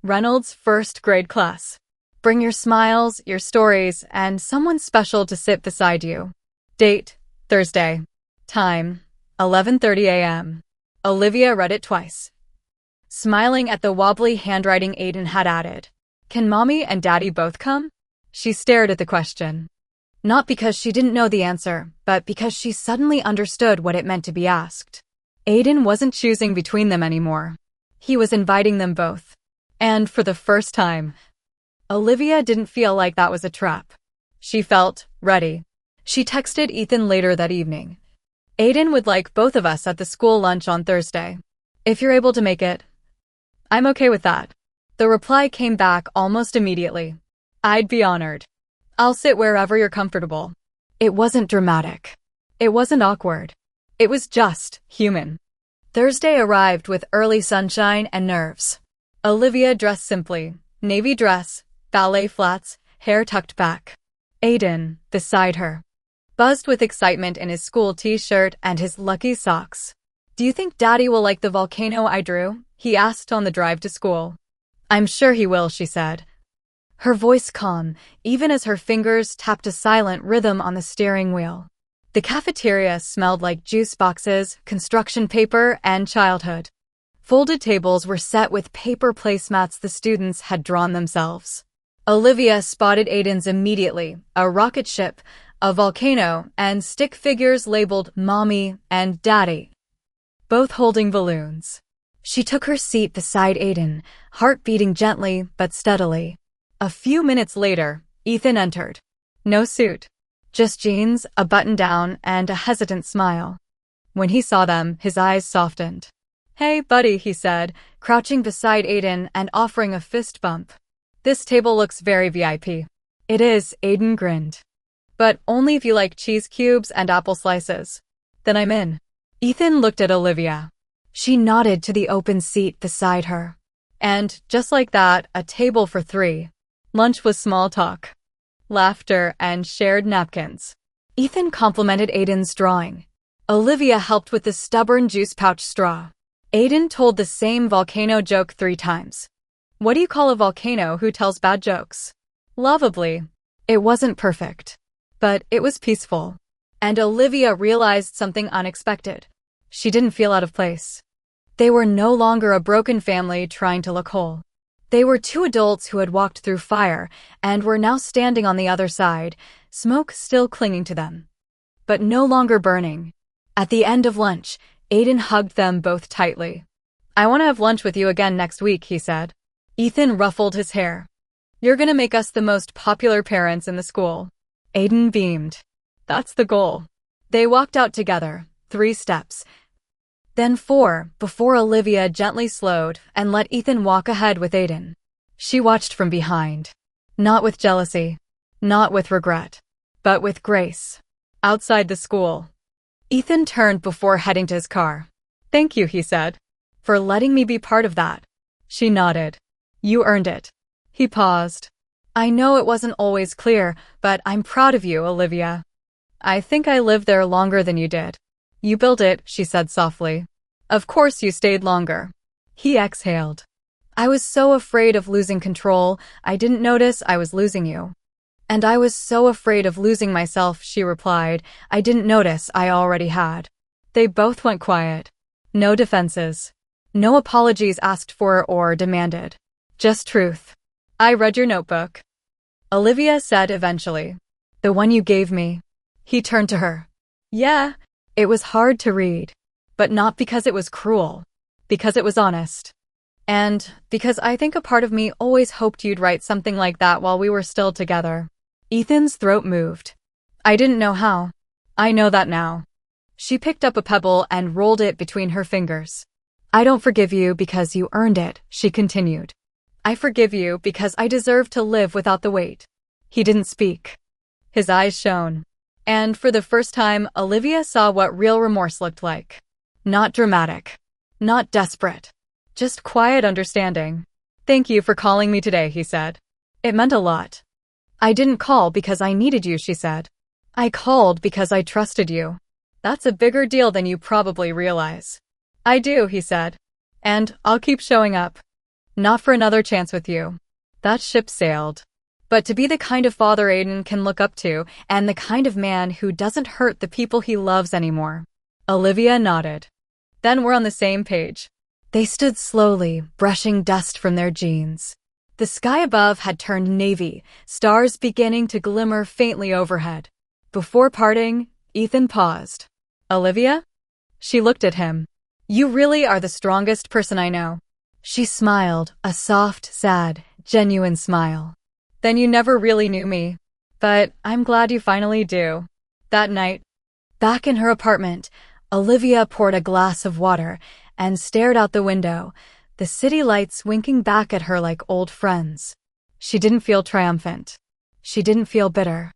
Reynolds' first grade class. Bring your smiles, your stories, and someone special to sit beside you. Date, Thursday. Time, 11:30 a.m. Olivia read it twice, smiling at the wobbly handwriting Aiden had added. "Can Mommy and Daddy both come?" She stared at the question. Not because she didn't know the answer, but because she suddenly understood what it meant to be asked. Aiden wasn't choosing between them anymore. He was inviting them both. And for the first time, Olivia didn't feel like that was a trap. She felt ready. She texted Ethan later that evening. "Aiden would like both of us at the school lunch on Thursday. If you're able to make it." "I'm okay with that." The reply came back almost immediately. "I'd be honored. I'll sit wherever you're comfortable." It wasn't dramatic. It wasn't awkward. It was just human. Thursday arrived with early sunshine and nerves. Olivia dressed simply, navy dress, ballet flats, hair tucked back. Aiden, beside her, buzzed with excitement in his school t-shirt and his lucky socks. "Do you think Daddy will like the volcano I drew?" he asked on the drive to school. "I'm sure he will," she said, her voice calm, even as her fingers tapped a silent rhythm on the steering wheel. The cafeteria smelled like juice boxes, construction paper, and childhood. Folded tables were set with paper placemats the students had drawn themselves. Olivia spotted Aiden's immediately, a rocket ship, a volcano, and stick figures labeled Mommy and Daddy, both holding balloons. She took her seat beside Aiden, heart beating gently but steadily. A few minutes later, Ethan entered. No suit. Just jeans, a button-down, and a hesitant smile. When he saw them, his eyes softened. "Hey, buddy," he said, crouching beside Aiden and offering a fist bump. "This table looks very VIP." "It is," Aiden grinned. "But only if you like cheese cubes and apple slices. Then I'm in." Ethan looked at Olivia. She nodded to the open seat beside her. And, just like that, a table for three. Lunch was small talk, laughter, and shared napkins. Ethan complimented Aiden's drawing. Olivia helped with the stubborn juice pouch straw. Aiden told the same volcano joke 3 times. What do you call a volcano who tells bad jokes? Lovably. It wasn't perfect, but it was peaceful. And Olivia realized something unexpected. She didn't feel out of place. They were no longer a broken family trying to look whole. They were 2 adults who had walked through fire and were now standing on the other side, smoke still clinging to them, but no longer burning. At the end of lunch, Aiden hugged them both tightly. "I want to have lunch with you again next week," he said. Ethan ruffled his hair. "You're gonna make us the most popular parents in the school." Aiden beamed. "That's the goal." They walked out together, 3 steps, then 4, before Olivia gently slowed and let Ethan walk ahead with Aiden. She watched from behind. Not with jealousy, not with regret, but with grace. Outside the school, Ethan turned before heading to his car. "Thank you," he said, "for letting me be part of that." She nodded. "You earned it." He paused. "I know it wasn't always clear, but I'm proud of you, Olivia. I think I lived there longer than you did." "You built it," she said softly. "Of course you stayed longer." He exhaled. "I was so afraid of losing control, I didn't notice I was losing you." "And I was so afraid of losing myself," she replied. "I didn't notice I already had." They both went quiet. No defenses. No apologies asked for or demanded. Just truth. "I read your notebook," Olivia said eventually. "The one you gave me." He turned to her. "Yeah." It was hard to read, but not because it was cruel, because it was honest. And because I think a part of me always hoped you'd write something like that while we were still together. Ethan's throat moved. "I didn't know how. I know that now." She picked up a pebble and rolled it between her fingers. "I don't forgive you because you earned it," she continued. "I forgive you because I deserve to live without the weight." He didn't speak. His eyes shone. And for the first time, Olivia saw what real remorse looked like. Not dramatic. Not desperate. Just quiet understanding. "Thank you for calling me today," he said. "It meant a lot." "I didn't call because I needed you," she said. "I called because I trusted you." "That's a bigger deal than you probably realize." "I do," he said. "And I'll keep showing up. Not for another chance with you." That ship sailed. But to be the kind of father Aiden can look up to, and the kind of man who doesn't hurt the people he loves anymore. Olivia nodded. "Then we're on the same page." They stood slowly, brushing dust from their jeans. The sky above had turned navy, stars beginning to glimmer faintly overhead. Before parting, Ethan paused. "Olivia?" She looked at him. "You really are the strongest person I know." She smiled, a soft, sad, genuine smile. "Then you never really knew me. But I'm glad you finally do." That night, back in her apartment, Olivia poured a glass of water and stared out the window, the city lights winking back at her like old friends. She didn't feel triumphant. She didn't feel bitter.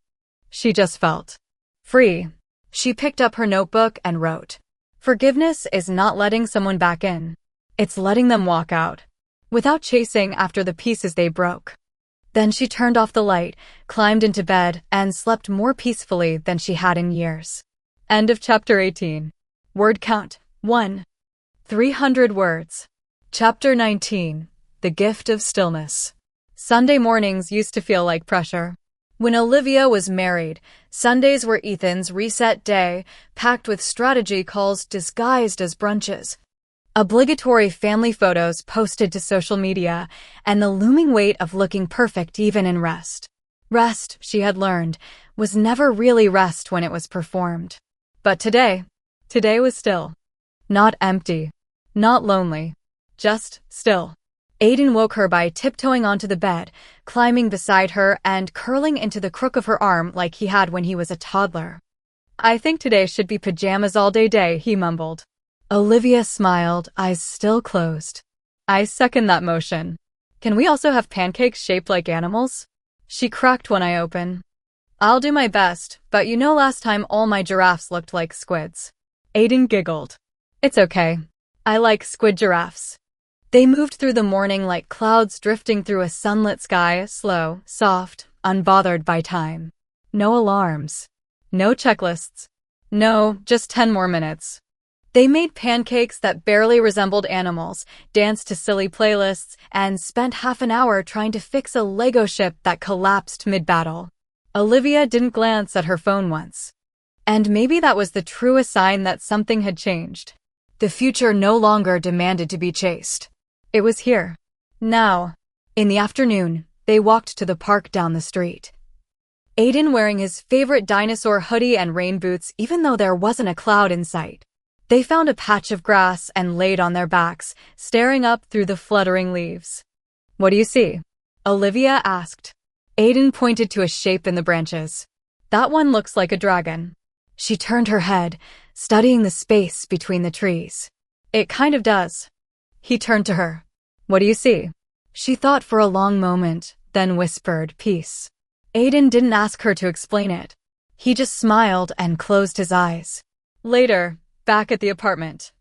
She just felt free. She picked up her notebook and wrote, "Forgiveness is not letting someone back in. It's letting them walk out, without chasing after the pieces they broke." Then she turned off the light, climbed into bed, and slept more peacefully than she had in years. End of chapter 18. Word count, 1. 300 words. Chapter 19. The Gift of Stillness. Sunday mornings used to feel like pressure. When Olivia was married, Sundays were Ethan's reset day, packed with strategy calls disguised as brunches, obligatory family photos posted to social media, and the looming weight of looking perfect even in rest. Rest, she had learned, was never really rest when it was performed. But today was still. Not empty. Not lonely. Just still. Aiden woke her by tiptoeing onto the bed, climbing beside her and curling into the crook of her arm like he had when he was a toddler. "I think today should be pajamas all day," he mumbled. Olivia smiled, eyes still closed. "I second that motion. Can we also have pancakes shaped like animals?" She cracked one eye open. "I'll do my best, but you know last time all my giraffes looked like squids." Aiden giggled. "It's okay. I like squid giraffes." They moved through the morning like clouds drifting through a sunlit sky, slow, soft, unbothered by time. No alarms. No checklists. No, just 10 more minutes. They made pancakes that barely resembled animals, danced to silly playlists, and spent half an hour trying to fix a Lego ship that collapsed mid-battle. Olivia didn't glance at her phone once. And maybe that was the truest sign that something had changed. The future no longer demanded to be chased. It was here. Now. In the afternoon, they walked to the park down the street. Aiden wearing his favorite dinosaur hoodie and rain boots even though there wasn't a cloud in sight. They found a patch of grass and laid on their backs, staring up through the fluttering leaves. "What do you see?" Olivia asked. Aiden pointed to a shape in the branches. "That one looks like a dragon." She turned her head, studying the space between the trees. "It kind of does." He turned to her. "What do you see?" She thought for a long moment, then whispered, "Peace." Aiden didn't ask her to explain it. He just smiled and closed his eyes. Later, back at the apartment.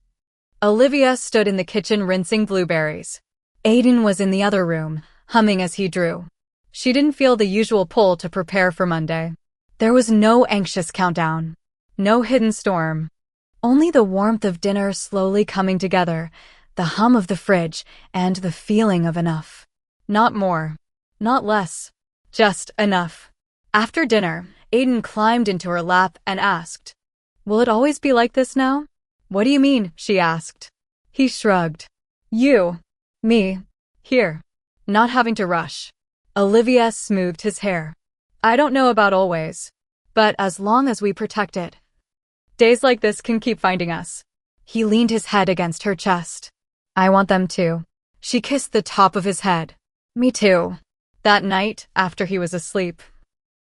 Olivia stood in the kitchen rinsing blueberries. Aiden was in the other room, humming as he drew. She didn't feel the usual pull to prepare for Monday. There was no anxious countdown. No hidden storm. Only the warmth of dinner slowly coming together, the hum of the fridge, and the feeling of enough. Not more. Not less. Just enough. After dinner, Aiden climbed into her lap and asked, "Will it always be like this now?" "What do you mean?" she asked. He shrugged. "You. Me. Here. Not having to rush." Olivia smoothed his hair. "I don't know about always. But as long as we protect it. Days like this can keep finding us." He leaned his head against her chest. "I want them too." She kissed the top of his head. "Me too." That night, after he was asleep,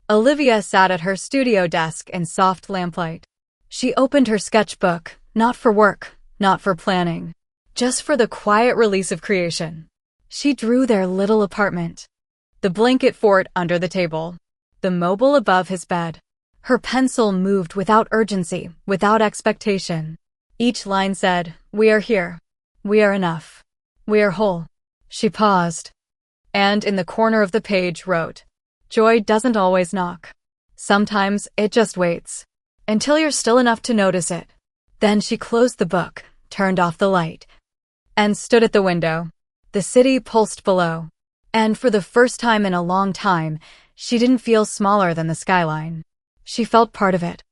Olivia sat at her studio desk in soft lamplight. She opened her sketchbook, not for work, not for planning, just for the quiet release of creation. She drew their little apartment. The blanket fort under the table. The mobile above his bed. Her pencil moved without urgency, without expectation. Each line said, "We are here. We are enough. We are whole." She paused. And in the corner of the page wrote, "Joy doesn't always knock. Sometimes it just waits. Until you're still enough to notice it." Then she closed the book, turned off the light, and stood at the window. The city pulsed below. And for the first time in a long time, she didn't feel smaller than the skyline. She felt part of it.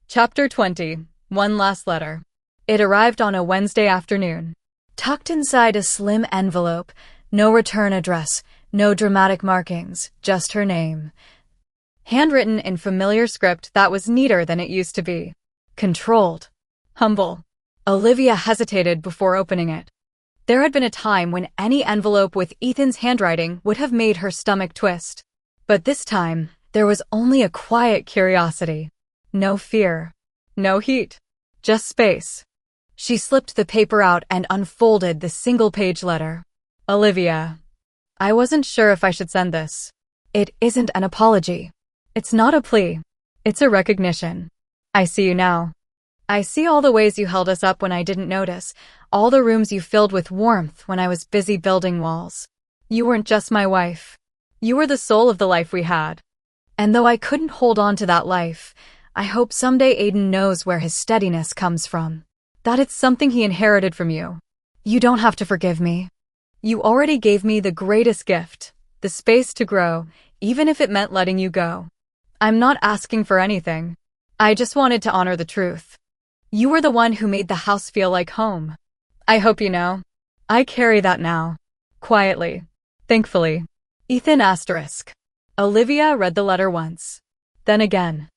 Chapter 20. One last letter. It arrived on a Wednesday afternoon. Tucked inside a slim envelope, no return address, no dramatic markings, just her name. Handwritten in familiar script that was neater than it used to be. Controlled. Humble. Olivia hesitated before opening it. There had been a time when any envelope with Ethan's handwriting would have made her stomach twist. But this time, there was only a quiet curiosity. No fear. No heat. Just space. She slipped the paper out and unfolded the single-page letter. "Olivia. I wasn't sure if I should send this. It isn't an apology. It's not a plea. It's a recognition. I see you now. I see all the ways you held us up when I didn't notice, all the rooms you filled with warmth when I was busy building walls. You weren't just my wife. You were the soul of the life we had. And though I couldn't hold on to that life, I hope someday Aiden knows where his steadiness comes from. That it's something he inherited from you. You don't have to forgive me. You already gave me the greatest gift, the space to grow, even if it meant letting you go. I'm not asking for anything. I just wanted to honor the truth. You were the one who made the house feel like home. I hope you know. I carry that now. Quietly. Thankfully. Ethan *. Olivia read the letter once. Then again.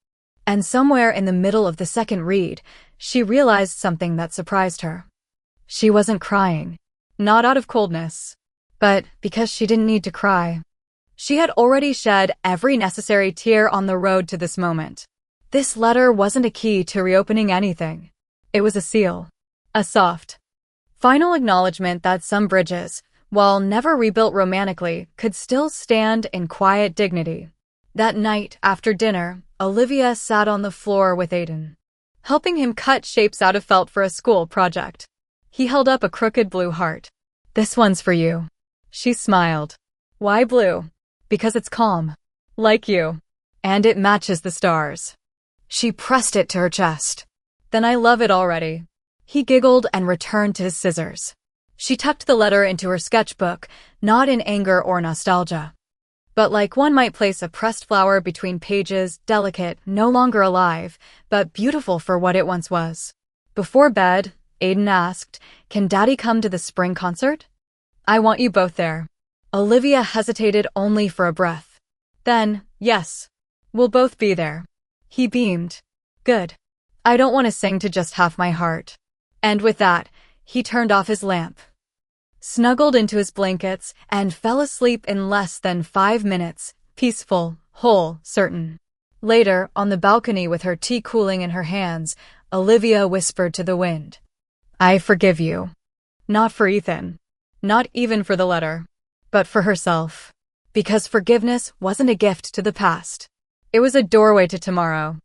And somewhere in the middle of the second read, she realized something that surprised her. She wasn't crying. Not out of coldness. but because she didn't need to cry. She had already shed every necessary tear on the road to this moment. This letter wasn't a key to reopening anything. It was a seal. A soft, final acknowledgement that some bridges, while never rebuilt romantically, could still stand in quiet dignity. That night, after dinner, Olivia sat on the floor with Aiden, helping him cut shapes out of felt for a school project. He held up a crooked blue heart. "This one's for you." She smiled. "Why blue?" "Because it's calm. Like you. And it matches the stars." She pressed it to her chest. "Then I love it already." He giggled and returned to his scissors. She tucked the letter into her sketchbook, not in anger or nostalgia, but like one might place a pressed flower between pages, delicate, no longer alive, but beautiful for what it once was. Before bed, Aiden asked, "Can Daddy come to the spring concert?" "I want you both there." Olivia hesitated only for a breath. Then, "Yes. We'll both be there." He beamed. "Good. I don't want to sing to just half my heart." And with that, he turned off his lamp, snuggled into his blankets, and fell asleep in less than 5 minutes, peaceful, whole, certain. Later, on the balcony with her tea cooling in her hands, Olivia whispered to the wind, "I forgive you." Not for Ethan. Not even for the letter. But for herself. Because forgiveness wasn't a gift to the past. It was a doorway to tomorrow.